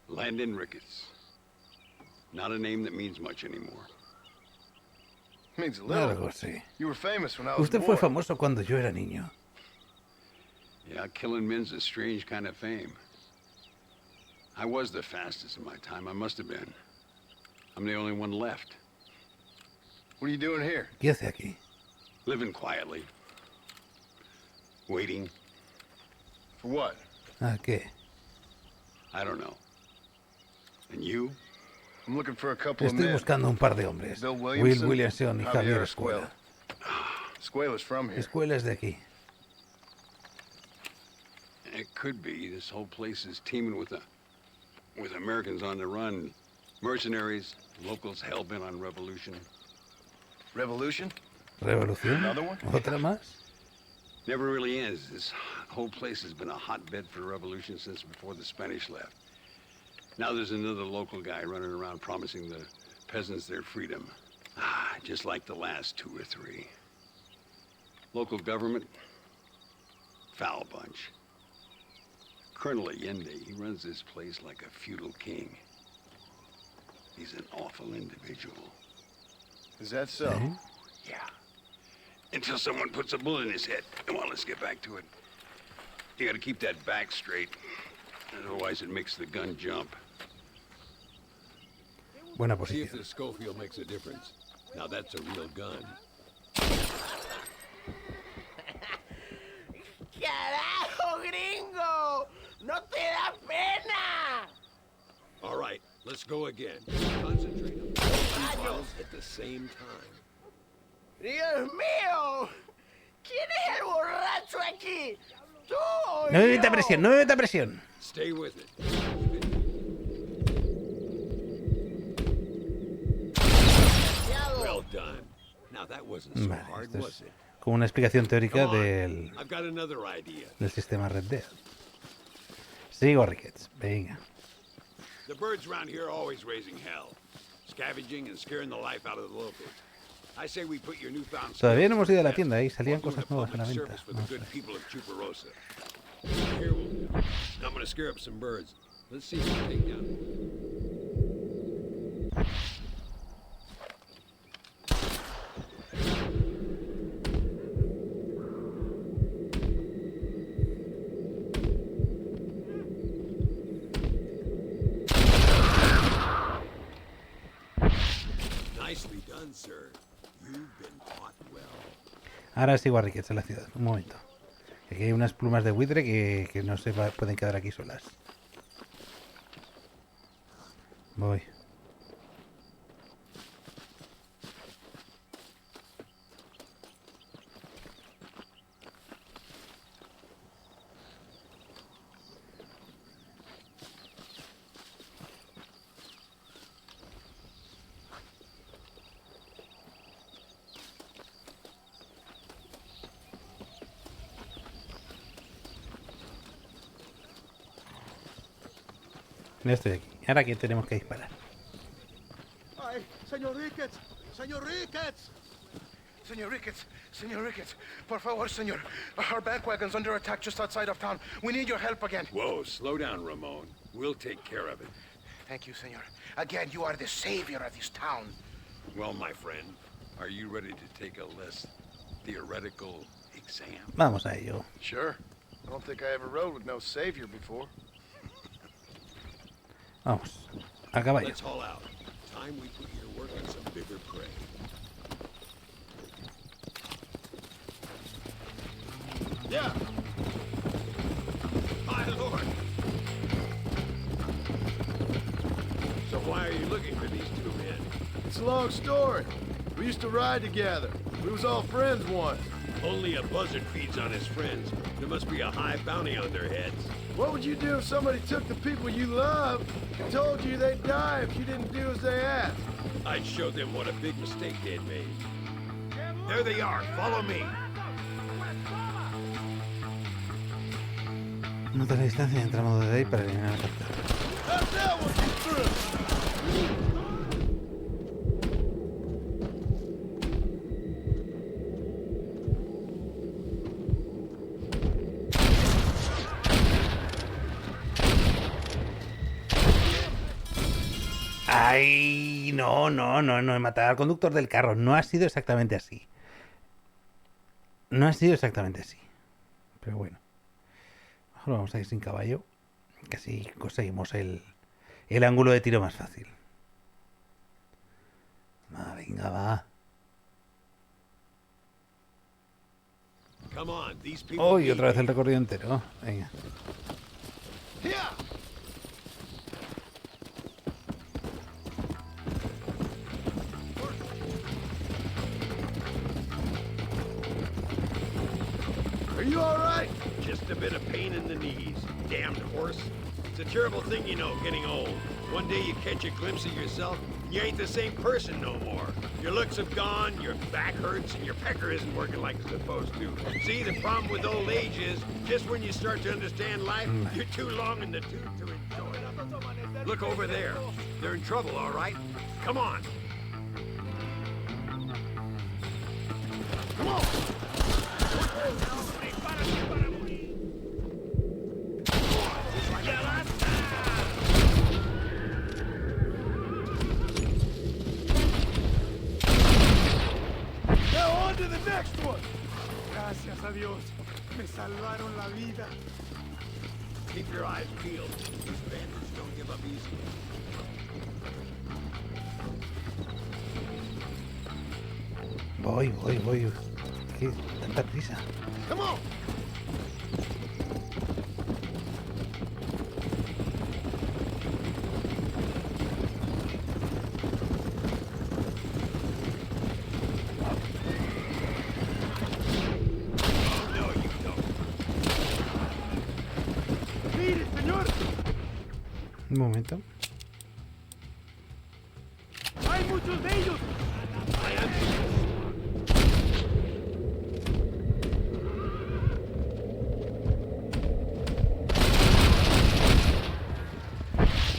Landon Ricketts. Not a name that means much anymore. Means a little. Algo sí. You were famous when I was Usted a fue boy. famoso cuando yo era niño. Yeah, killing men's a strange kind of fame. I was the fastest in my time. I must have been. I'm the only one left. What are you doing here? ¿Qué hace aquí? Living quietly. Waiting. For what? ¿A qué? I don't know. And you? I'm looking for a couple of Estoy men. buscando un par de hombres. Bill Will Williamson, Williamson y Javier Escuela. Escuela's from here. Escuela es de aquí. It could be. This whole place is teeming with Americans on the run. Mercenaries, locals hell-bent on revolution. Revolution? ¿Revolución? Another one? ¿Otra más? Never really ends. This whole place has been a hotbed for revolution since before the Spanish left. Now there's another local guy running around promising the peasants their freedom. Just like the last two or three. Local government, foul bunch. Colonel Allende, he runs this place like a feudal king. He's an awful individual. Is that so? ¿Eh? Yeah. until someone puts a bullet in his head. Come on, let's get back to it. You gotta keep that back straight. Otherwise it makes the gun jump. Buena See if posición. the Schofield makes a difference. Now that's a real gun. ¡Carajo, gringo! ¡No te da pena! All right, let's go again. Concentrate on both bottles at the same time. ¡Dios mío! ¿Quién es el borracho aquí? ¿Tú o No me meta yo? presión, no me meta presión. Stay with it. Well done. Now that wasn't so Vale, hard, esto was es it? como una explicación teórica Come on. del I've got another idea. sistema Red Dead. Sigo, Ricketts. Venga. The birds around here are always raising hell, scavenging and scaring the life out of the locals. I say we put your newfound Todavía no hemos ido a la skills tienda, ahí to salían the test cosas while nuevas a la doing a venta. public service for the Vamos a good ver. people of Chuparosa. Here we'll go. I'm gonna scare up some birds. Let's see if we can take down. Nicely done, sir. You've been taught well. Ahora sigo a Ricketts en la ciudad. Un momento. Aquí hay unas plumas de buitre que no se pueden quedar aquí solas. Voy. Ya estoy aquí. Ahora que tenemos que disparar. Ay, señor Ricketts, señor Ricketts. Señor Ricketts, señor Ricketts, por favor, señor. Our bank wagon's under attack just outside of town. We need your help again. Whoa, slow down, Ramon. We'll take care of it. Thank you, senor. Again, you are the savior of this town. Well, my friend, are you ready to take a less theoretical exam? Vamos a ello. Sure. I don't think I ever rode with no savior before. Vamos. A caballo. Let's haul out. Time we put your work on some bigger prey. Yeah. My lord. So why are you looking for these two men? It's a long story. We used to ride together. We was all friends once. Only a buzzard feeds on his friends. There must be a high bounty on their heads. What would you do if somebody took the people you love and told you they'd die if you didn't do as they asked? I'd show them what a big mistake they'd made. There they are. Follow me. Nota la distancia y entramos desde ahí para eliminar la captura. How's that one get through? Ay, no, matar al conductor del carro. No ha sido exactamente así. No ha sido exactamente así. Pero bueno. Mejor vamos a ir sin caballo. Que así conseguimos el ángulo de tiro más fácil. Va, venga, va. Come on, these people. Uy, otra vez el recorrido entero. Venga. Are you all right? Just a bit of pain in the knees. Damned horse. It's a terrible thing, you know, getting old. One day you catch a glimpse of yourself, and you ain't the same person no more. Your looks have gone, your back hurts, and your pecker isn't working like it's supposed to. See, the problem with old age is, just when you start to understand life, you're too long in the tooth to enjoy it. Look over there. They're in trouble, all right? Come on. Come on! Now on to the Next one. Gracias a Dios. Me salvaron la vida. Keep your eyes peeled. These bandits don't give up easy. Voy. ¿Qué? Tanta prisa. Come on. Un momento. ¡Hay muchos de ellos!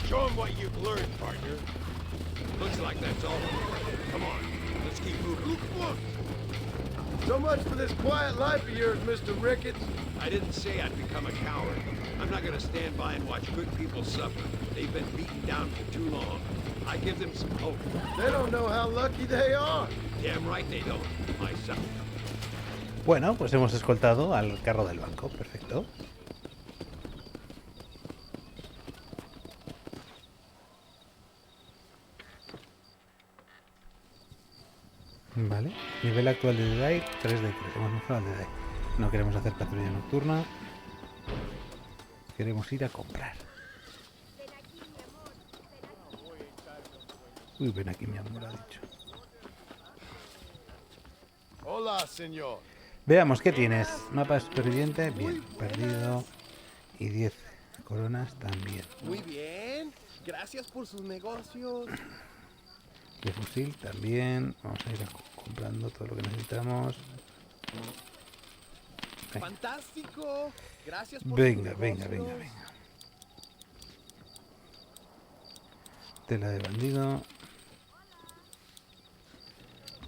Show them what you've learned, partner. Looks like that's all. Come on, let's keep moving. So much for this quiet life of yours, Mr. Ricketts. I didn't say I'd become a coward. I'm not gonna stand by and watch good people suffer. They've been beaten down for too long. I give them some hope. They don't know how lucky they are. Damn right they don't, myself. Bueno, pues hemos escoltado al carro del banco. Perfecto. Vale. Nivel actual de DAI 3 de 3. Hemos mejorado el de DAI. No queremos hacer patrulla nocturna. Queremos ir a comprar. Uy, ven aquí, mi amor, ha dicho. Hola, señor. Veamos, ¿qué tienes? Mapa superviviente, bien, perdido. Y 10 coronas también. Muy bien. Gracias por sus negocios. De fusil también. Vamos a ir comprando todo lo que necesitamos. Fantástico. Gracias por Venga. sus negocios. Tela de bandido.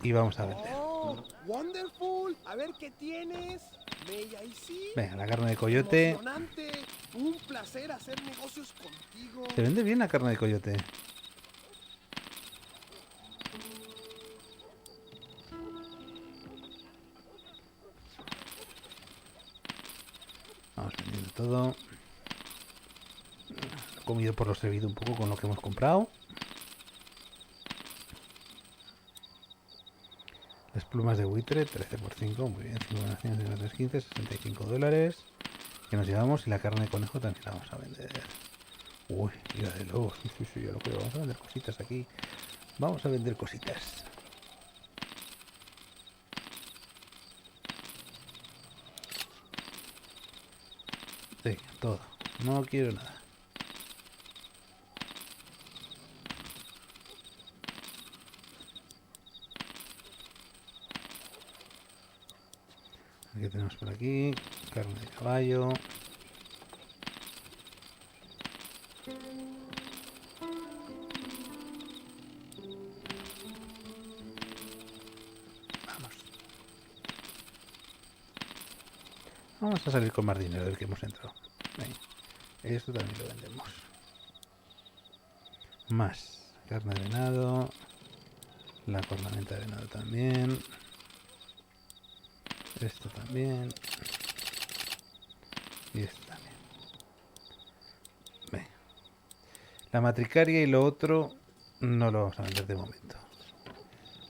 Y vamos a vender. Oh, wonderful. A ver qué tienes. Bella y sí. Venga, la carne de coyote. Emocionante. Un placer hacer negocios contigo. Se vende bien la carne de coyote. Vamos vendiendo todo. He comido por lo servido un poco con lo que hemos comprado. Las plumas de buitre, 13 por 5, muy bien, 5 donaciones de 315, 65 dólares. Que nos llevamos, y la carne de conejo también la vamos a vender. Uy, y la de lobo, sí, ya lo creo. Vamos a vender cositas aquí. Vamos a vender cositas. Sí, todo. No quiero nada. ¿Qué tenemos por aquí? Carne de caballo. Vamos a salir con más dinero del que hemos entrado. Venga. Esto también lo vendemos. Más carne de venado. La cornamenta de venado también. Esto también. Y esto también. Venga. La matricaria y lo otro no lo vamos a vender de momento.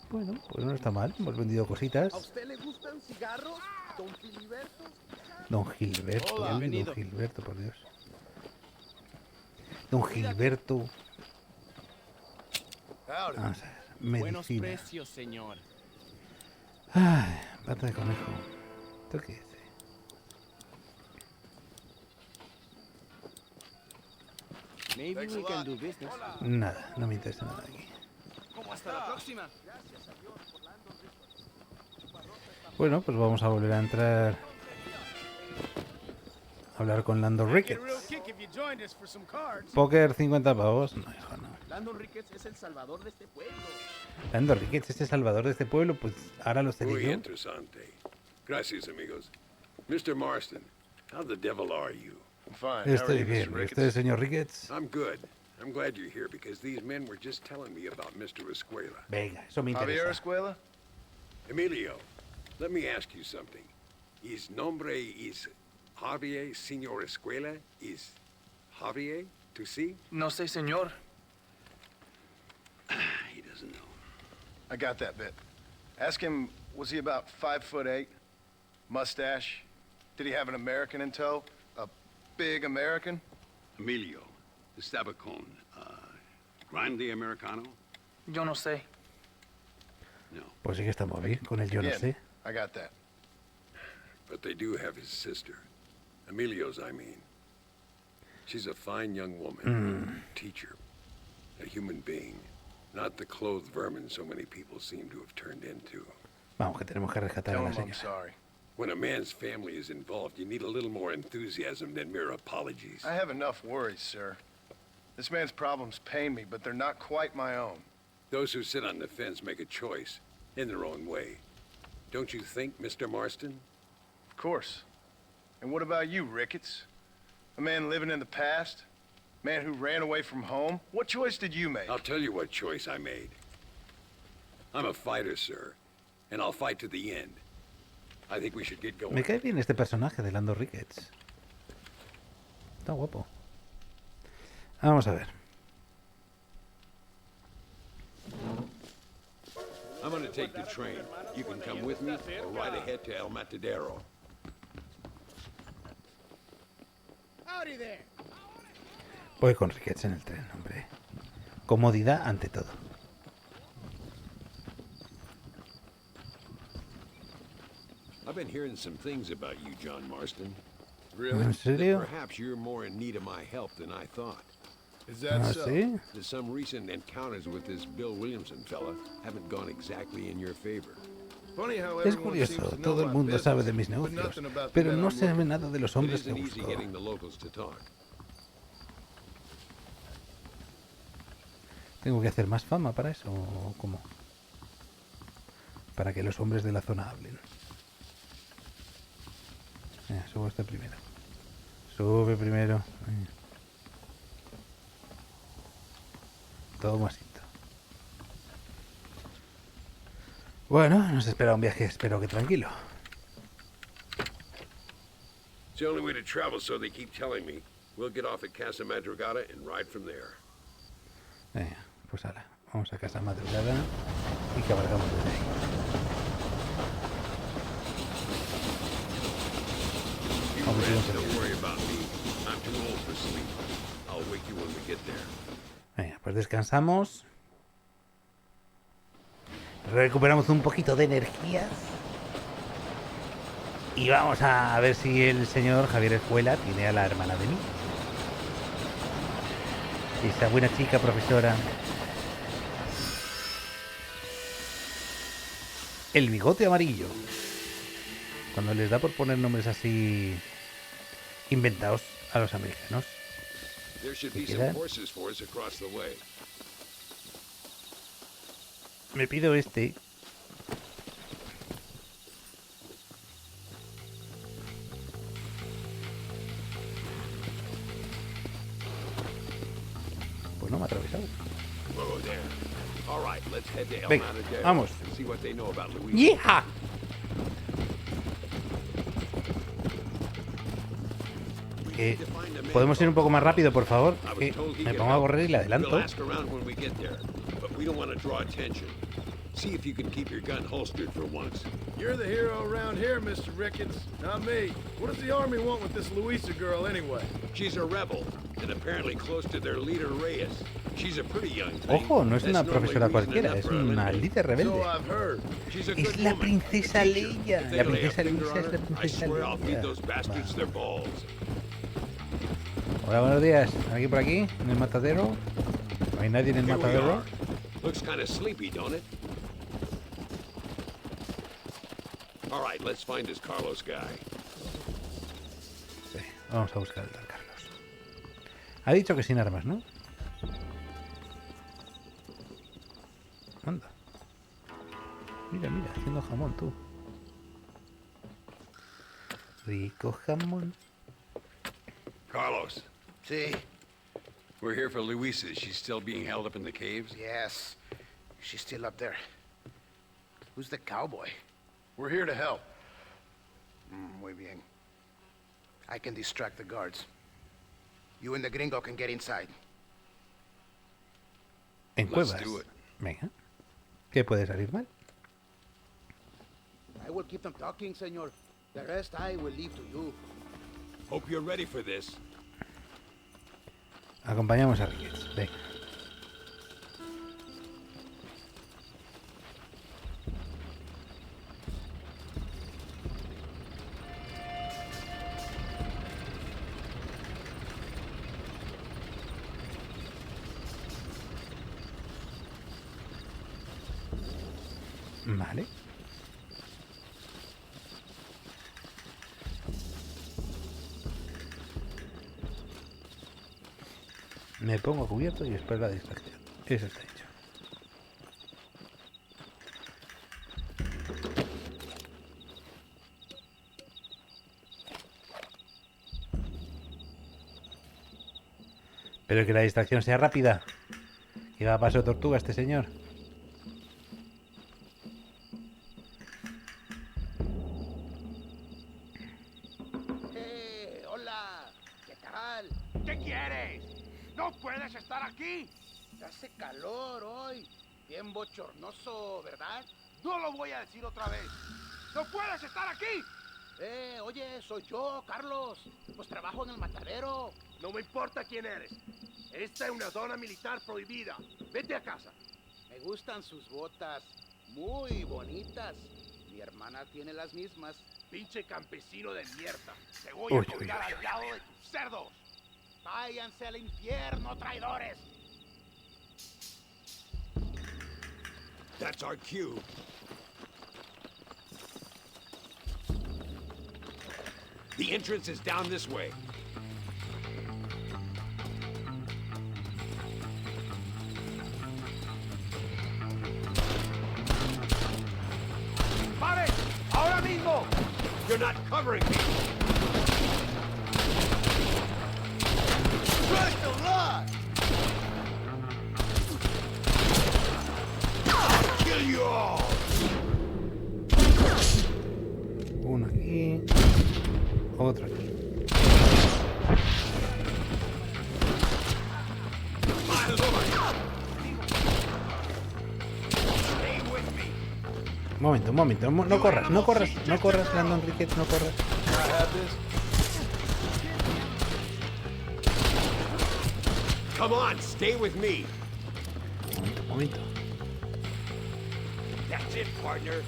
Bueno, pues no está mal. Hemos vendido cositas. ¿A usted le gustan cigarros, don Filiberto? Don Gilberto. Hola, Don bienvenido. Gilberto, por Dios. Don Gilberto. Vamos a ver. Buenos Medicina. precios, señor. Ay, pata de conejo. ¿Esto qué dice? Maybe we can do business. Nada, no me interesa nada aquí. ¿Cómo hasta la próxima? Bueno, pues vamos a volver a entrar. A hablar con Landon Ricketts. Póker 50 pavos. No, hijo, no. Landon Ricketts es el salvador de este pueblo. Landon Ricketts es el salvador de este pueblo, pues ahora lo seré Muy yo. interesante. Gracias, amigos. Mr. Marston, how the devil are you? I'm fine. How are Estoy you, bien. Mr. ¿Usted, señor Ricketts? I'm good. I'm glad you're here because these men were just telling me about Mr. Escuela. Venga, eso me Javier interesa. Escuela? Emilio, Let me ask you something. His nombre is Javier, señor Escuela? Is Javier to see? No sé, señor. He doesn't know. I got that bit. Ask him, was he about 5'8"? Mustache? Did he have an American in tow? A big American? Emilio, the Stabacon. Grande Americano? Yo no sé. No. Pues sí que estamos bien con el yo no sé. I got that. But they do have his sister. Emilio's, I mean. She's a fine young woman. Teacher. A human being. Not the clothed vermin so many people seem to have turned into. Vamos, que tenemos que rescatar a la I'm señora. sorry. When a man's family is involved, you need a little more enthusiasm than mere apologies. I have enough worries, sir. This man's problems pain me, but they're not quite my own. Those who sit on the fence make a choice, in their own way. Don't you think, Mr. Marston? Of course. And what about you, Ricketts? A man living in the past? Man who ran away from home? What choice did you make? I'll tell you what choice I made. I'm a fighter, sir, and I'll fight to the end. I think we should get going. Me cae bien este personaje de Lando Ricketts. Está guapo. Vamos a ver. I'm gonna take the train. You can come with me or ride ahead to El Matadero. Howdy there. Voy con Ricketts en el tren, hombre. Comodidad ante todo. I've been hearing some things about you, John Marston. ¿En serio? Perhaps you're more in need of my help than I thought. Is that ¿Ah, so? sí? Some recent encounters with this Bill Williamson fella haven't gone exactly in your favor. Funny how Es everyone seems curioso, to know todo el my mundo business, sabe de mis but negocios, nothing about the pero men no I'm se working sabe nada de los It hombres que isn't easy busco. getting the locals to talk. ¿Tengo que hacer más fama para eso o cómo? Para que los hombres de la zona hablen. Subo este primero. Sube primero. Tomasito. Bueno, nos espera un viaje, espero que tranquilo. It's the only way to travel, so they keep telling me. We'll get off at Casa Madrugada and ride from there. Pues ala, vamos a Casa Madrugada y cabalgamos desde ahí. Don't worry about me. I'm too old for sleep. I'll wake you when we get there. Venga, pues descansamos. Recuperamos un poquito de energías. Y vamos a ver si el señor Javier Escuela tiene a la hermana de mí. Esa buena chica profesora. El bigote amarillo. Cuando les da por poner nombres así inventados a los americanos. There should be some horses for us across the way. Me pido este. Pues no me ha atravesado. Whoa there. All right, let's head to El Venga, Matadero vamos. and see what they know about Luis. ¡Yeah! ¿Podemos ir un poco más rápido, por favor? Que me pongo a correr y le adelanto. We'll ask around when we get there, but we don't want to draw attention. See if you can keep your gun holstered for once. You're the hero around here, Mr. Ricketts, not me. What does the army want with this Luisa girl anyway? She's a rebel, and apparently close to their leader Reyes. She's a pretty young thing. Ojo, no es una profesora cualquiera, es una líder rebelde. Es la princesa Leia. La princesa Luisa es la princesa Leia. Hola, buenos días. ¿Aquí por aquí? ¿En el matadero? ¿No hay nadie en el matadero? Looks kind of sleepy, don't it? All right, let's find this Carlos guy. Sí, vamos a buscar al tal Carlos. Ha dicho que sin armas, ¿no? Anda. Mira, mira, haciendo jamón, tú. Rico jamón. Carlos. See? We're here for Luisa. She's still being held up in the caves? Yes. She's still up there. Who's the cowboy? We're here to help. Muy bien. I can distract the guards. You and the gringo can get inside. En cuevas. Venga. ¿Qué puede salir mal? I will keep them talking, senor. The rest I will leave to you. Hope you're ready for this. Acompañamos a Ricketts. Venga. Vale. Me pongo cubierto y espero la distracción. Eso está hecho. Pero que la distracción sea rápida. Que va a paso de tortuga este señor. Hola. ¿Qué tal? ¿Qué quieres? ¡No puedes estar aquí! Hace calor hoy. Bien bochornoso, ¿verdad? No lo voy a decir otra vez. ¡No puedes estar aquí! Oye, soy yo, Carlos. Pues trabajo en el matadero. No me importa quién eres. Esta es una zona militar prohibida. Vete a casa. Me gustan sus botas. Muy bonitas. Mi hermana tiene las mismas. Pinche campesino de mierda. Te voy a colgar al lado de tus cerdos. Váyanse al infierno, traidores. That's our cue. The entrance is down this way. ¡Pare! ¡Ahora mismo! You're not covering me. Try to run! I'll kill you all. Uno aquí. Otro aquí. My lord. Stay with me. Un momento, un momento. No corras, no corras, no corras, Landon Ricketts, no corras. Come on, stay with me. Un momento. That's it, partner.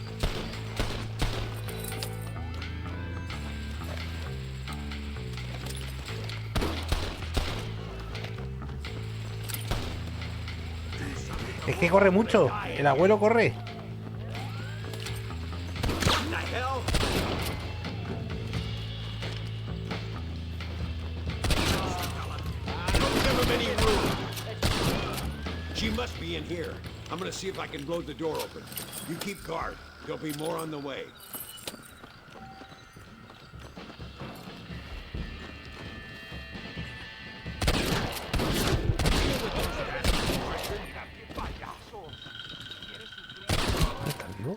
Es que corre mucho. El abuelo corre. What the hell? Don't give him any room. She must be in here. I'm gonna see if I can blow the door open. You keep guard. There'll be more on the way. ¿Está vivo?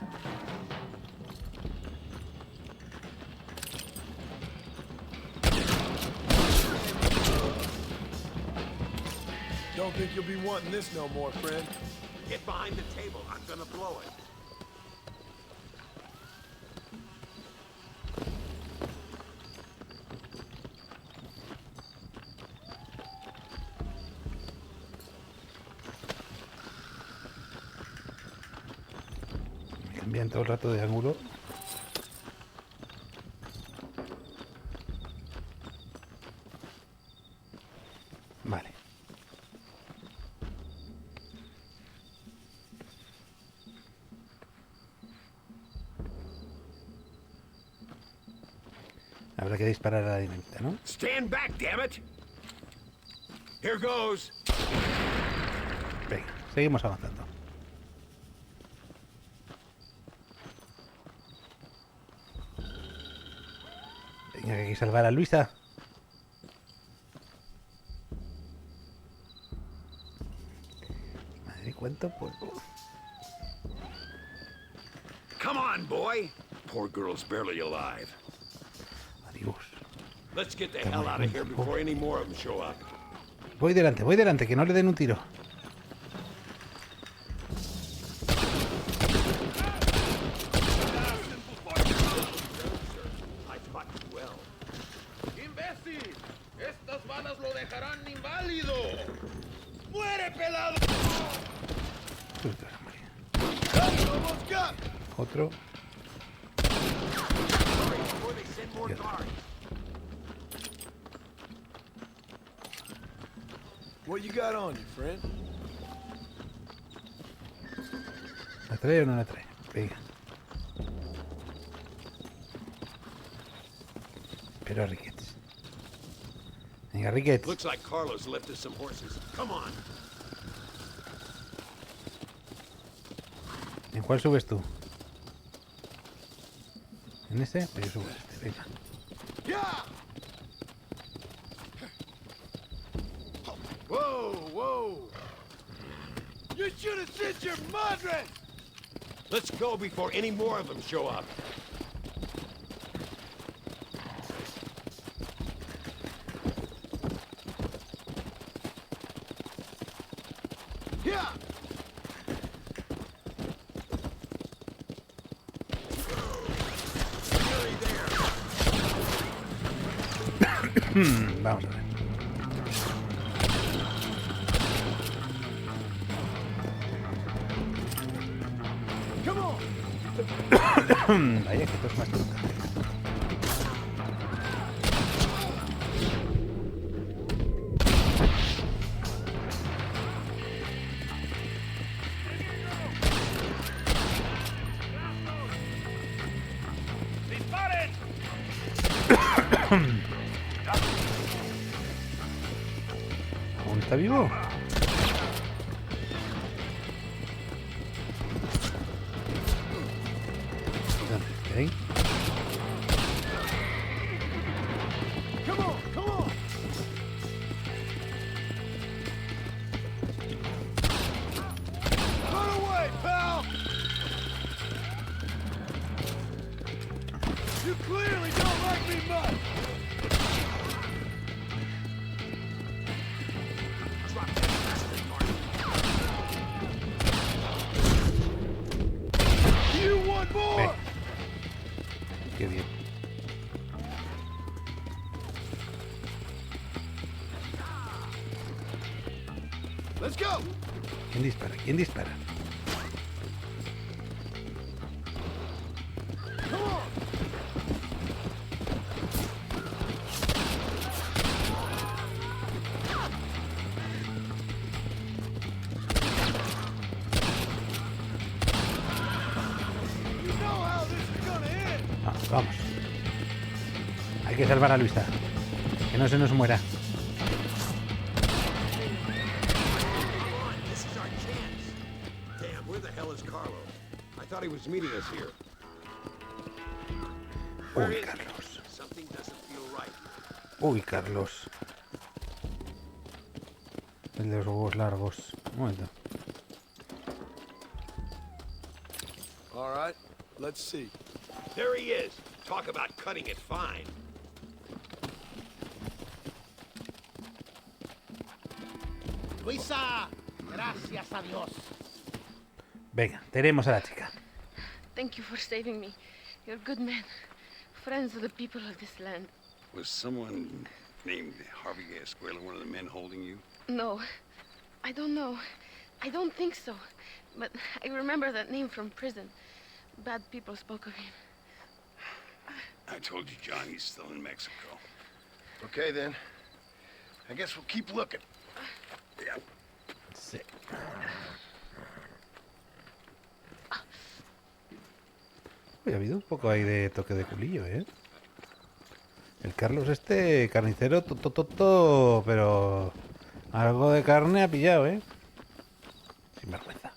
Don't think you'll be wanting this no more, friend. Get behind the table. I'm gonna blow it. Me cambian todo el rato de ángulo. Vale. Habrá que disparar a la dinamita, ¿no? Stand back, damn it! Here goes. Venga, seguimos avanzando. Venga, que hay que salvar a Luisa. Madre, cuánto polvo. Come on, boy. poor girl's barely alive. Adiós. Let's get the hell out of here before any more of them show up. Voy delante, que no le den un tiro. ¡Imbécil! ¡Estas balas lo dejarán inválido! ¡Muere, pelado! Otro. What you got on you, friend? ¿La trae o no la trae? Venga. Pero Ricketts. Venga, Ricketts. Looks like Carlos left us some horses. Come on. ¿En cuál subes tú? ¿En este? Pues yo subo este, venga. Yeah! Whoa, whoa! You should have sent your madre! Let's go before any more of them show up. Yeah! Vamos a ver. Vaya, que esto es más tonto. ¿Aún está vivo? Okay. Come on, come on! Run away, pal! You clearly don't like me much! You want more? Qué bien. Let's go! ¿Quién dispara? ¿Quién dispara? Come on! You know how this is gonna end! Vamos. Hay que salvar a Luisa. Que no se nos muera. This is our chance. Damn, where the hell is Carlos? I thought he was meeting us here. Where Uy, is he? Carlos. Something doesn't feel right. Uy, Carlos. El de los huevos largos. Un momento. All right, let's see. There he is. Talk about cutting it fine. Luisa, gracias a Dios. Venga, tenemos a la chica. Thank you for saving me. You're good men. Friends of the people of this land. Was someone named Harvey Escuela one of the men holding you? No, I don't know. I don't think so. But I remember that name from prison. Bad people spoke of him. I told you, John, he's still in Mexico. Okay, then. I guess we'll keep looking. Yeah. Sí. Uy, ha habido un poco ahí de toque de culillo, ¿eh? El Carlos este, carnicero, pero algo de carne ha pillado, ¿eh? Sin vergüenza.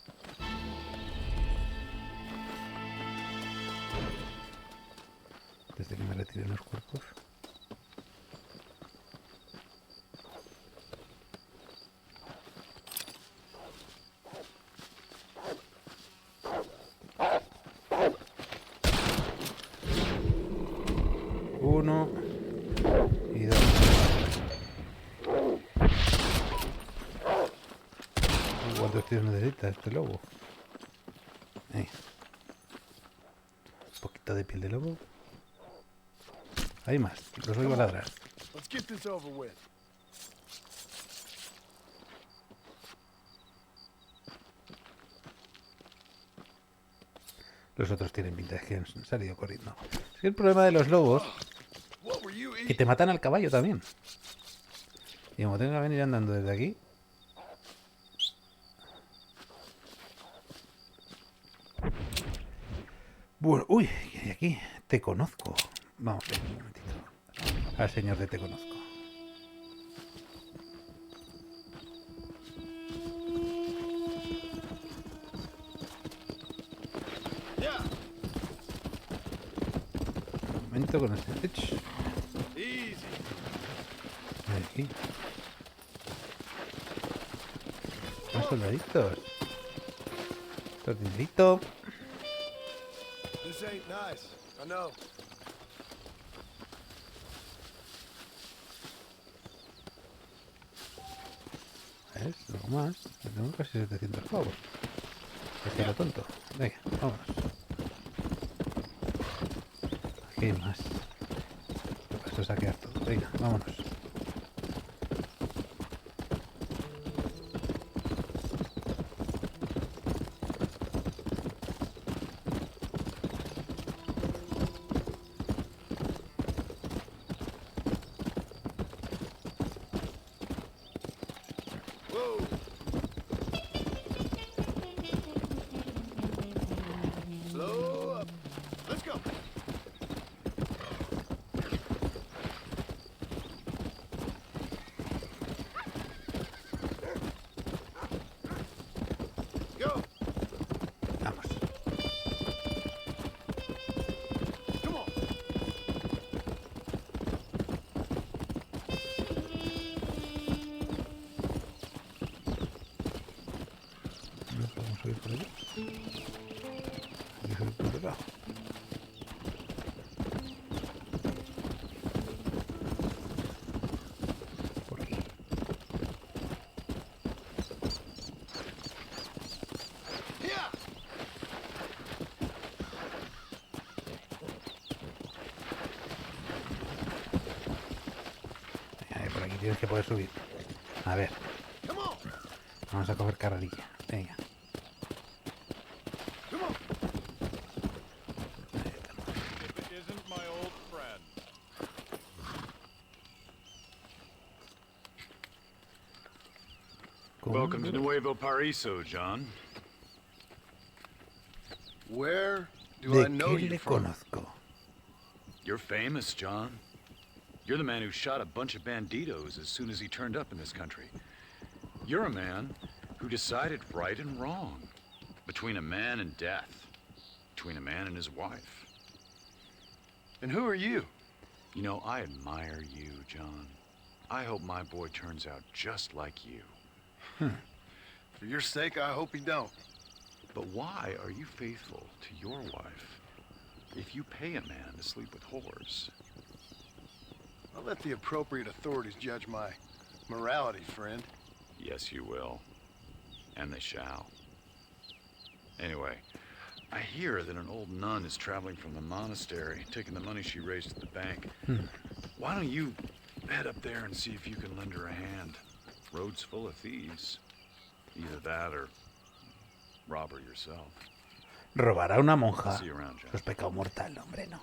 Desde que me retiré los cuerpos. ¿Cuántos tíos necesita este lobo? Un poquito de piel de lobo. Hay más, los oigo ladrar. Let's get this over with. Los otros tienen pinta de que han salido corriendo. Es que el problema de los lobos que te matan al caballo también. Y como tengo que venir andando desde aquí. Bueno, uy, ¿qué hay aquí? Te conozco. Vamos a ver un momentito. Al señor de te conozco. Un momento con este. Aquí. Más soldaditos. Tornillito. This ain't nice. I know. ¿Ves? Algo más. Tengo casi 700 pavos. Es que lo tonto. Venga, vámonos. Aquí hay más. Esto es saquear todo. Venga, vámonos. Slow up. Let's go. Go. Vamos. Come on. Nos vamos a ir por allí. Hay que subir por otro lado. Por aquí. Por aquí tienes que poder subir. A ver. Vamos a coger carrerilla. Venga. Welcome to Nuevo Paraiso, John. Where do ¿De I know qué you le from? conozco? You're famous, John. You're the man who shot a bunch of banditos as soon as he turned up in this country. You're a man who decided right and wrong, between a man and death, between a man and his wife. And who are you? You know, I admire you, John. I hope my boy turns out just like you. For your sake, I hope he don't. But why are you faithful to your wife if you pay a man to sleep with whores? I'll let the appropriate authorities judge my morality, friend. Yes, you will. And they shall. Anyway, I hear that an old nun is traveling from the monastery, taking the money she raised at the bank. Why don't you head up there and see if you can lend her a hand? Road's full of thieves. Either that or rob her yourself. Robar a una monja. I'll see you around, John. Eso es pecado mortal, hombre, no.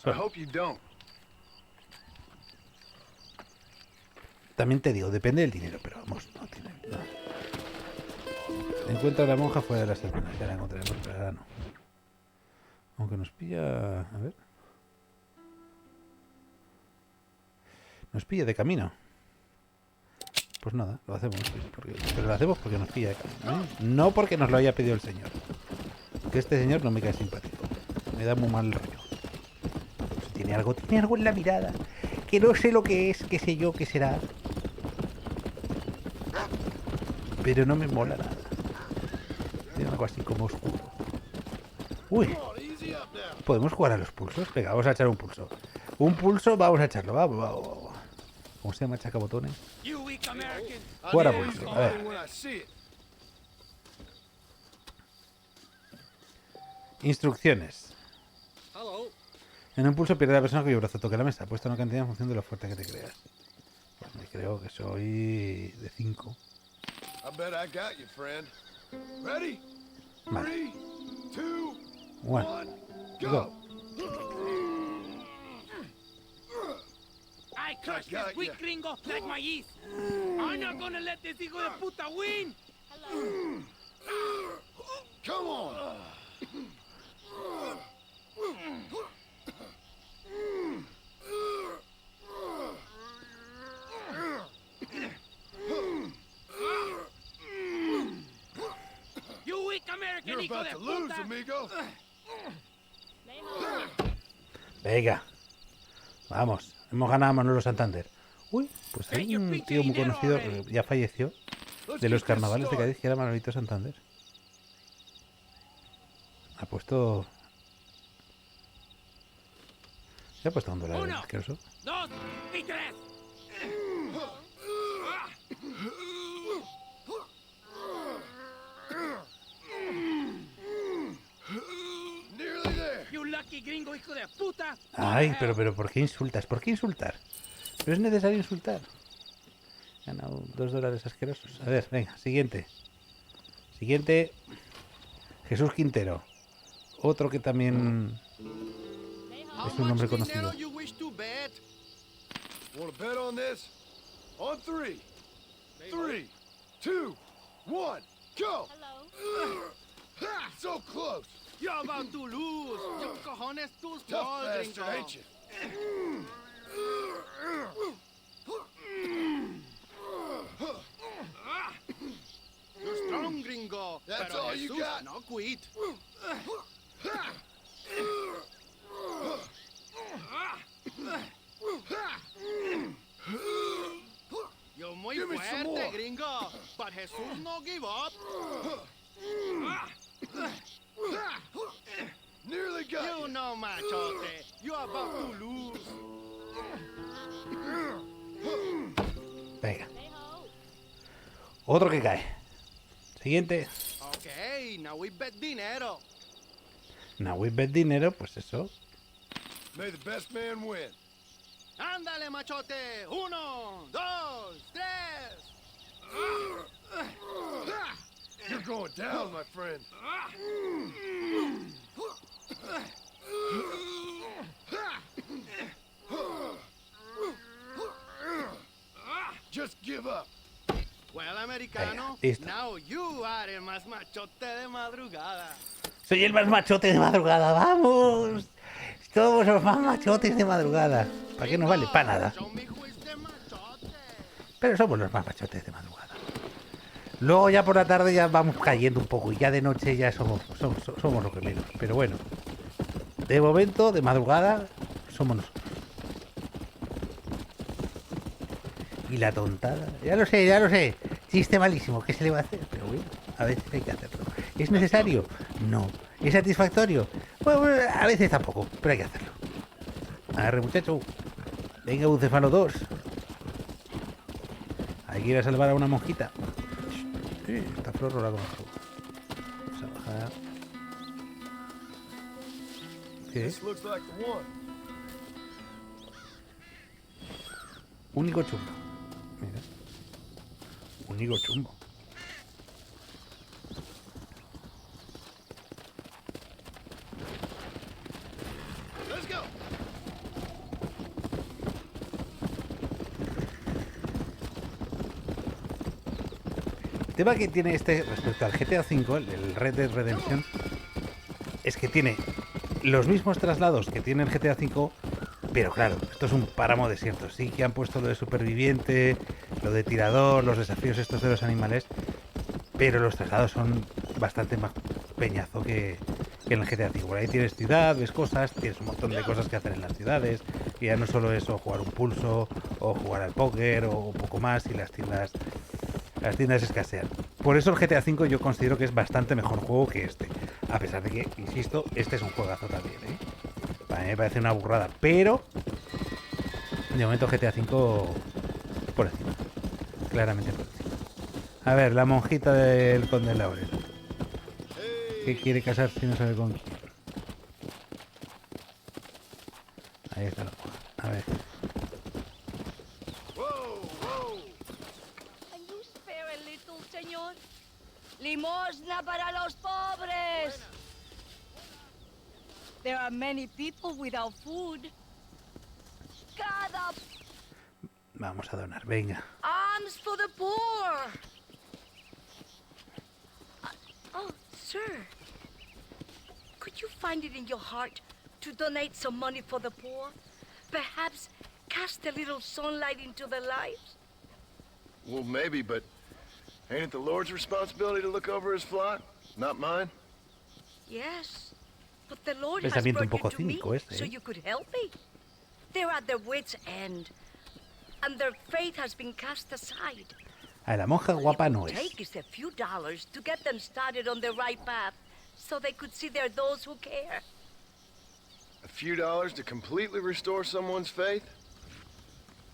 I hope you don't. También te digo, depende del dinero, pero vamos, no tiene nada. Encuentra a la monja fuera de las hermanas. Ya la encontraremos, pero ahora no. Aunque nos pilla... A ver. Nos pilla de camino. Pues nada, lo hacemos. Pero lo hacemos porque nos pilla de camino, ¿eh? No porque nos lo haya pedido el señor. Que este señor no me cae simpático. Me da muy mal rollo. Tiene algo en la mirada. Que no sé lo que es, qué sé yo, qué será. Pero no me mola nada. Tiene algo así como oscuro. Uy. ¿Podemos jugar a los pulsos? Venga, vamos a echar un pulso. Un pulso, vamos a echarlo. Vamos, vamos, vamos. ¿Cómo se llama, chacabotones? Jugar a pulso, a ver. Instrucciones. En un pulso pierde la persona cuyo brazo toque la mesa. Puesta una cantidad en función de lo fuerte que te creas. Pues me creo que soy de 5. I bet I got you, friend. Ready? Vale. 3, 2, 1, go. I crushed this weak gringo like my yeast. I'm not gonna let this hijo de puta win. Come on. You weak American You're hijo about de to lose, puta. amigo. Venga. Vamos. Hemos ganado a Manolo Santander. Uy, pues hay un tío muy conocido que ya falleció de los carnavales de Cádiz que era Manolito Santander. Ha puesto... ¿Se ha puesto un dólar asqueroso? 2 y 3. You lucky gringo hijo de puta. Ay, pero ¿por qué insultas? ¿Por qué insultar? No es necesario insultar. He ganado 2 dólares asquerosos. A ver, venga, siguiente. Siguiente. Jesús Quintero. Otro que también es un nombre conocido. Want to bet on this? On 3, 3, 2, 1, go! So close. You're about to lose. Your cojones too Tough small, bastard, gringo. ain't you? You're strong, gringo. That's pero all you Jesus, got? no quit. You're muy Give me some fuerte, more. gringo. But Jesus no give up. Nearly got You know, machote. You're about to lose. Venga. Otro que cae. Siguiente. Okay, now we bet dinero. Now we bet dinero, pues eso. May the best man win. Ándale, machote. 1, 2, 3. You're going down, my friend. Just give up. Well, americano, listo. now you are el más machote de madrugada. Soy el más machote de madrugada, vamos. Somos los más machotes de madrugada. ¿Para qué nos vale? Para nada. Pero somos los más machotes de madrugada. Luego ya por la tarde ya vamos cayendo un poco y ya de noche ya somos lo que menos. Pero bueno, de momento, de madrugada, somos nosotros. Y la tontada, ya lo sé. Chiste malísimo, ¿qué se le va a hacer? Pero bueno, a veces hay que hacerlo. ¿Es necesario? No. ¿Es satisfactorio? Bueno, a veces tampoco, pero hay que hacerlo. Agarre, muchacho. Venga, Bucefalo 2. Hay que ir a salvar a una monjita. Esta flor no la conozco. Vamos a bajar. ¿Qué es? This looks like the one. Único chumbo. Mira. Único chumbo. Let's go. El tema que tiene este respecto al GTA V, el Red Dead Redemption, es que tiene los mismos traslados que tiene el GTA V, pero claro, esto es un páramo desierto. Sí que han puesto lo de superviviente, lo de tirador, los desafíos estos de los animales, pero los traslados son bastante más peñazo que en el GTA V. Por ahí tienes ciudad, ves cosas, tienes un montón de cosas que hacer en las ciudades, y ya no solo eso, jugar un pulso, o jugar al póker, o un poco más, y las tiendas escasean. Por eso el GTA V yo considero que es bastante mejor juego que este. A pesar de que, insisto, este es un juegazo también, ¿eh? Para mí me parece una burrada. Pero, de momento GTA V por encima. Claramente por encima. A ver, la monjita del Conde Laurel. ¿Qué quiere casarse si no sabe con quién? Ahí está la monja. A ver. Can you spare a little, señor? Limosna para los pobres. There are many people without food. Cada Vamos a donar, venga. alms for the poor. Oh, sir. Could you find it in your heart to donate some money for the poor? Perhaps cast a little sunlight into their lives? Well, maybe, but ain't it the Lord's responsibility to look over his flock? Not mine? Yes. But the Lord has Pensamiento un brought poco you to me, cínico este, so ¿eh? you could help me. They're at their wits' end, and their faith has been cast aside. A la monja guapa no es. Take is a few dollars to get them started on the right path, so they could see there are those who care. A few dollars to completely restore someone's faith?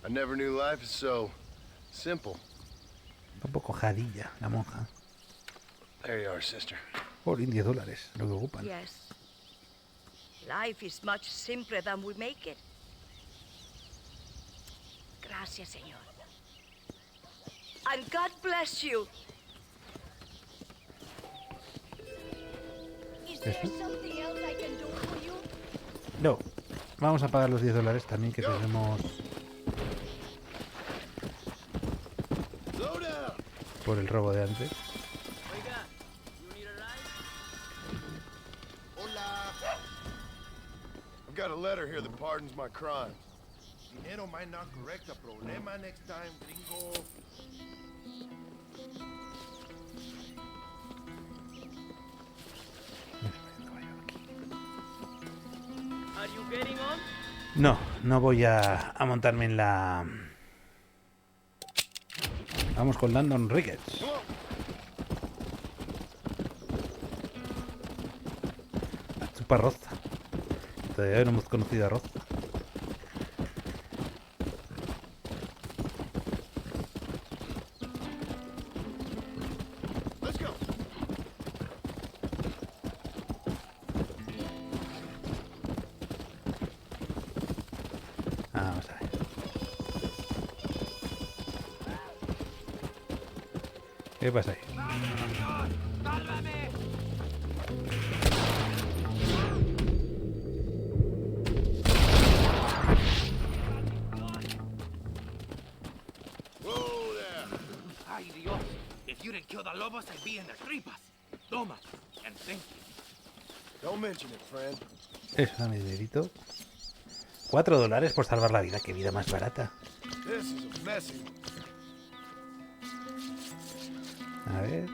I never knew life is so simple. Un poco jadilla la monja. There you are, sister. Por $10, lo que ocupan. Yes. Life is much simpler than we make it. Gracias, señor. And God bless you. Is there something else I can do for you? No. Vamos a pagar los $10 también que tenemos por el robo de antes. I've got a letter here that pardons my crime. Dinero might not correct a problema next time, gringo. Are you getting on? No, no voy a montarme en la... Vamos con Landon Ricketts. Chupa Roza. Todavía no hemos conocido a Roza. Vamos a ver. ¿Qué pasa ahí? Ay, Dios. If you didn't kill the lobos, I'd be in the tripas. Toma. And thank you. Don't mention it, friend. Eso, dame dinerito. $4 por salvar la vida. Qué vida más barata. This is a messy. A ver.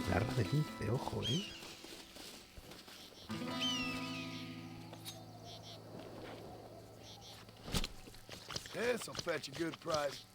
Garra de lince, ojo, This'll fetch a good price.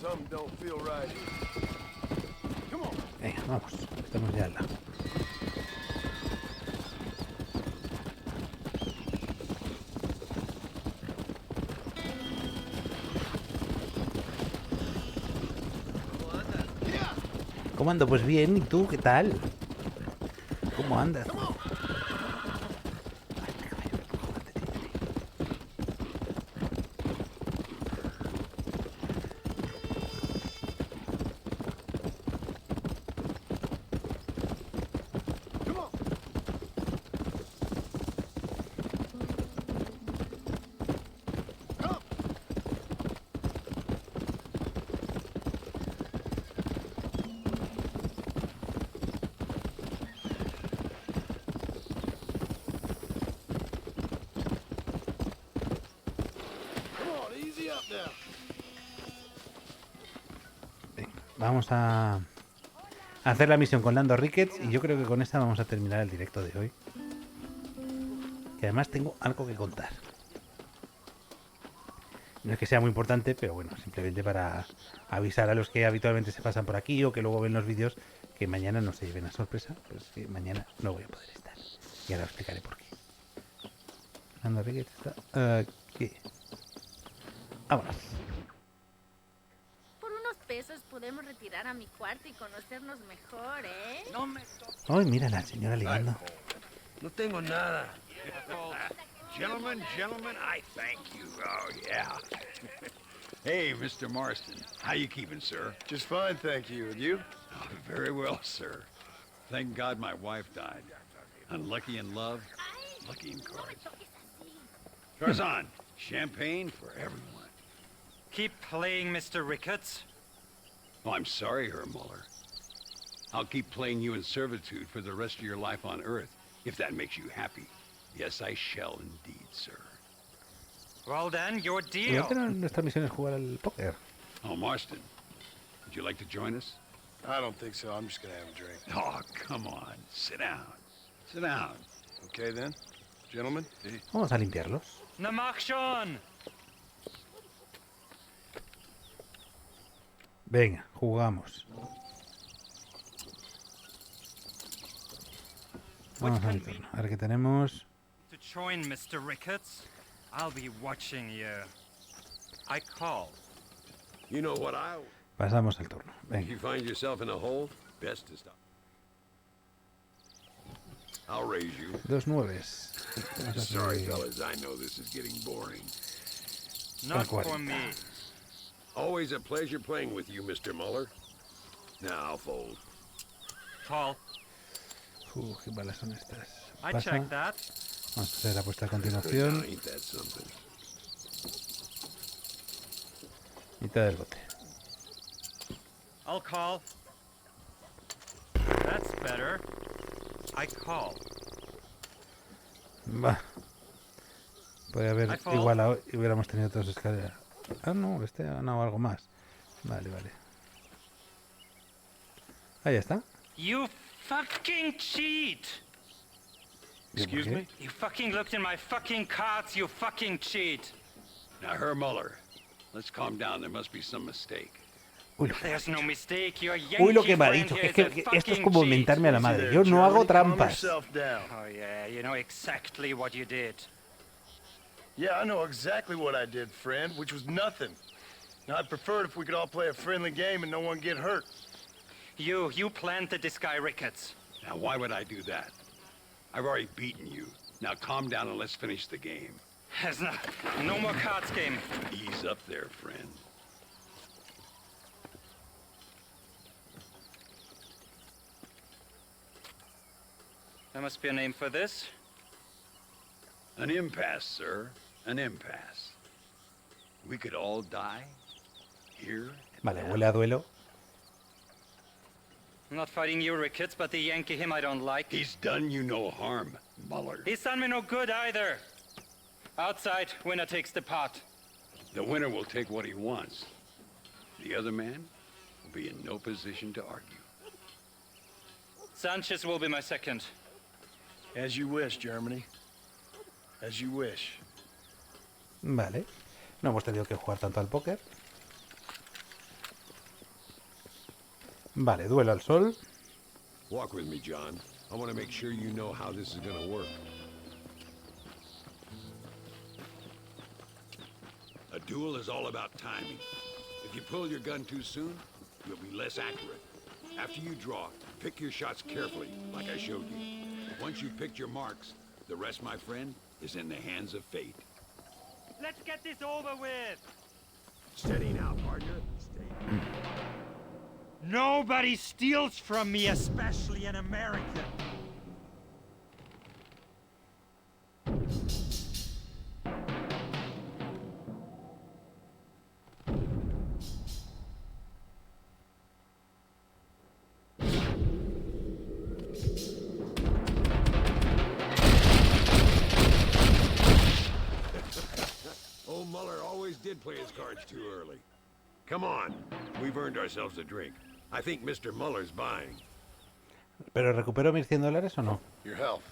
Something don't feel right here. Come on. Venga, vamos. Estamos ya al lado. ¿Cómo ando? Pues bien, ¿y tú qué tal? ¿Cómo andas? Vamos a hacer la misión con Lando Ricketts y yo creo que con esta vamos a terminar el directo de hoy. Que además tengo algo que contar. No es que sea muy importante, pero bueno, simplemente para avisar a los que habitualmente se pasan por aquí o que luego ven los vídeos que mañana no se lleven a sorpresa, pues que mañana no voy a poder estar. Y ahora os explicaré por qué. Lando Ricketts está aquí. Vámonos. Por unos pesos podemos retirar a mi cuarto y conocernos mejor, ¿eh? No me... Ay, mira la señora ligando. No tengo nada. Gentlemen, I thank you. Oh, yeah. Hey, Mr. Marston. How you keeping, sir? Just fine, thank you. And you? Oh, very well, sir. Thank God my wife died. Unlucky in love, lucky in cards. Cruzando, champagne for everyone. Keep playing, Mr. Ricketts. Oh, I'm sorry, Herr Muller. I'll keep playing you in servitude for the rest of your life on Earth, if that makes you happy. Yes, I shall indeed, sir. Well then, your deal. Igual que nuestra misión es jugar al póker. Oh, Marston, would you like to join us? I don't think so. I'm just gonna have a drink. Oh, come on. Sit down. Sit down. Okay, then. Gentlemen? Vamos a limpiarlos. Na mach schon. Venga, jugamos. Vamos al turno. A ver qué tenemos. To join, Mr. Ricketts. I'll be watching you. I call. You know what Pasamos el turno. If Venga. you find yourself in a hole, best to stop. I'll raise you. Dos nueves. Sorry, fellas, I know this is getting boring. Not for me. Always a pleasure playing with you, Mr. Muller. Now I'll fold. Call. Qué balas son estas. I Pasa. check that. Vamos a hacer la apuesta a continuación. Ain't that something? Mitad del bote. I'll call. That's better. I call. Va. Podría haber I fall. igualado y hubiéramos tenido dos escaleras. Ah, no, este ha ganado algo más. Vale, vale. Ahí está. You fucking cheat! Excuse me? You fucking looked in my fucking cards, you fucking cheat! Now, Herr Muller, let's calm down. There must be some mistake. There's no mistake, your Uy, lo Yankee que me ha friend dicho. here Es is que a esto es fucking como cheat. mentarme a la madre. Yo no hago trampas. Oh yeah, you know exactly what you did. Yeah, I know exactly what I did, friend, which was nothing. Now, I'd prefer it if we could all play a friendly game and no one get hurt. You planted this guy, Ricketts. Now, why would I do that? I've already beaten you. Now, calm down and let's finish the game. There's no more cards game. Ease up there, friend. There must be a name for this. An impasse, sir. An impasse. We could all die here. Vale, huele a duelo. I'm not fighting you, Ricketts, but the Yankee him I don't like. He's done you no harm, Muller. He's done me no good either. Outside, winner takes the pot. The winner will take what he wants. The other man will be in no position to argue. Sanchez will be my second. As you wish, Germany. As you wish. Vale. No hemos tenido que jugar tanto al póker. Vale, duelo al sol. Walk with me, John. I want to make sure you know how this is going to work. A duel is all about timing. If you pull your gun too soon, you'll be less accurate. After you draw, pick your shots carefully, like I showed you. Once you've picked your marks, the rest, my friend, is in the hands of fate. Let's get this over with. Steady now, partner. Steady. Nobody steals from me, especially an American. Old Muller always did play his cards too early. Come on, we've earned ourselves a drink. I think Mr. Muller's buying. ¿Pero recupero mis $100 o no? Your health.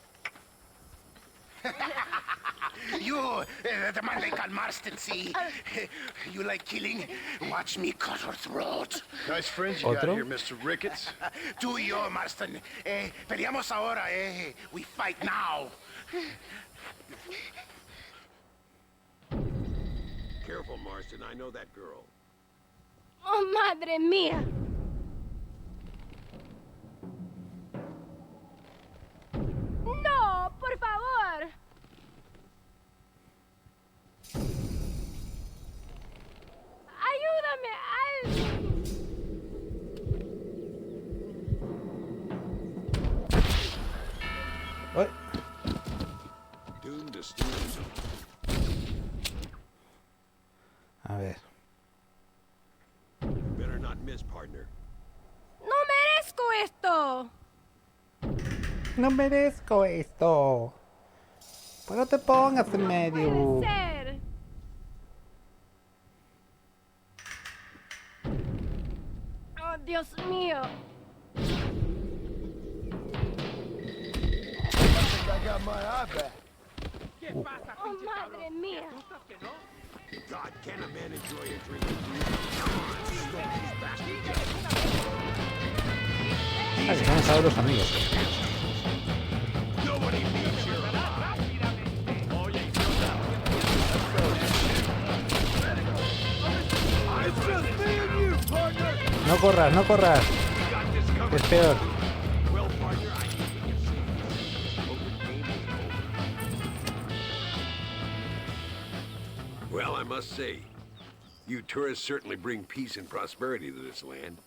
You, the man like Marston, see? You like killing? Watch me cut her throat. Nice friends you got Otro? here, Mr. Ricketts. Tú y yo, Marston. Peleamos ahora, We fight now. Careful, Marston. I know that girl. Oh, madre mía. No, por favor. Ayúdame. ¡Ay! Doomed to snooze. A ver. Better not miss, partner. No merezco esto. No merezco esto. Pues no te pongas en medio. Puede ser. Oh, Dios mío. I got my eye back. Oh, madre mía. God, can a man enjoy a drink? Ah, que están sábados los amigos. Nobody needs your It's just me and you, partner. No corras, no corras. Es peor. Well, partner, I need to get Well, I must say, you tourists certainly bring peace and prosperity to this land.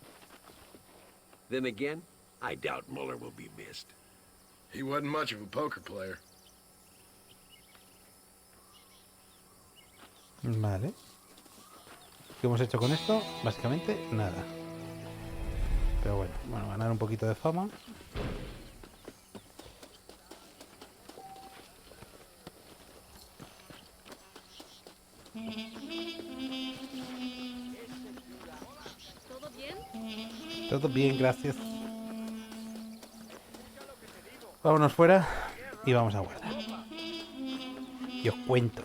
Then again, I doubt Muller will be missed. He wasn't much of a poker player. Vale. ¿Qué hemos hecho con esto? Básicamente nada. Pero bueno, ganar un poquito de fama. ¿Todo bien? Todo bien, gracias. Vámonos fuera y vamos a guardar. Y os cuento,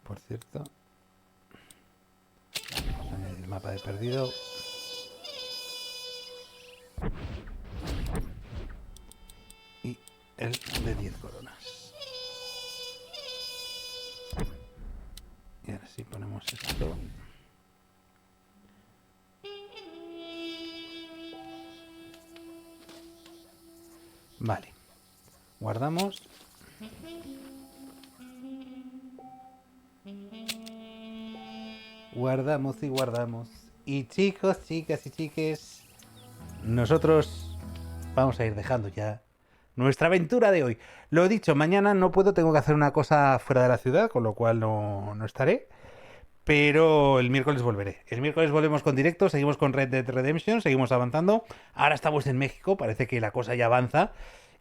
Por cierto, vamos a añadir el mapa de perdido. Y el de 10 coronas. Y ahora sí ponemos esto. Vale. Guardamos. Guardamos y guardamos. Y chicos, chicas y chiques, nosotros vamos a ir dejando ya nuestra aventura de hoy. Lo dicho, mañana no puedo, tengo que hacer una cosa fuera de la ciudad, con lo cual no estaré. Pero el miércoles volveré. El miércoles volvemos con directo, seguimos con Red Dead Redemption, seguimos avanzando. Ahora estamos en México, parece que la cosa ya avanza.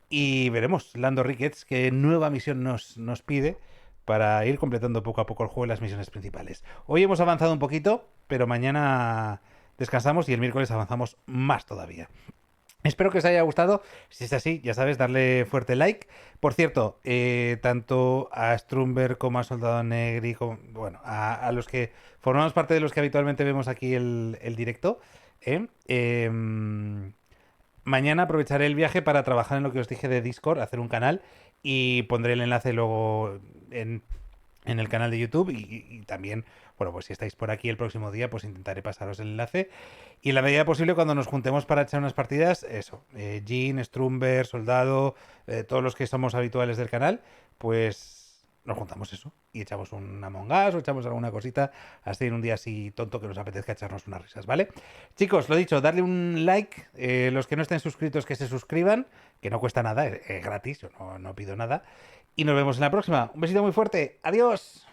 Y veremos, Lando Ricketts, qué nueva misión nos pide para ir completando poco a poco el juego y las misiones principales. Hoy hemos avanzado un poquito, pero mañana descansamos y el miércoles avanzamos más todavía. Espero que os haya gustado. Si es así, ya sabes, darle fuerte like. Por cierto, tanto a Strumberg como a Soldado Negri, como, bueno, a los que formamos parte de los que habitualmente vemos aquí el directo, mañana aprovecharé el viaje para trabajar en lo que os dije de Discord, hacer un canal, y pondré el enlace luego en el canal de YouTube y también, bueno, pues si estáis por aquí el próximo día, pues intentaré pasaros el enlace. Y en la medida posible, cuando nos juntemos para echar unas partidas, eso, Jean, Strumberg, Soldado, todos los que somos habituales del canal, pues nos juntamos eso y echamos un Among Us o echamos alguna cosita así en un día así tonto que nos apetezca echarnos unas risas, ¿vale? Chicos, lo dicho, darle un like, los que no estén suscritos que se suscriban, que no cuesta nada, es gratis, yo no pido nada. Y nos vemos en la próxima. Un besito muy fuerte. ¡Adiós!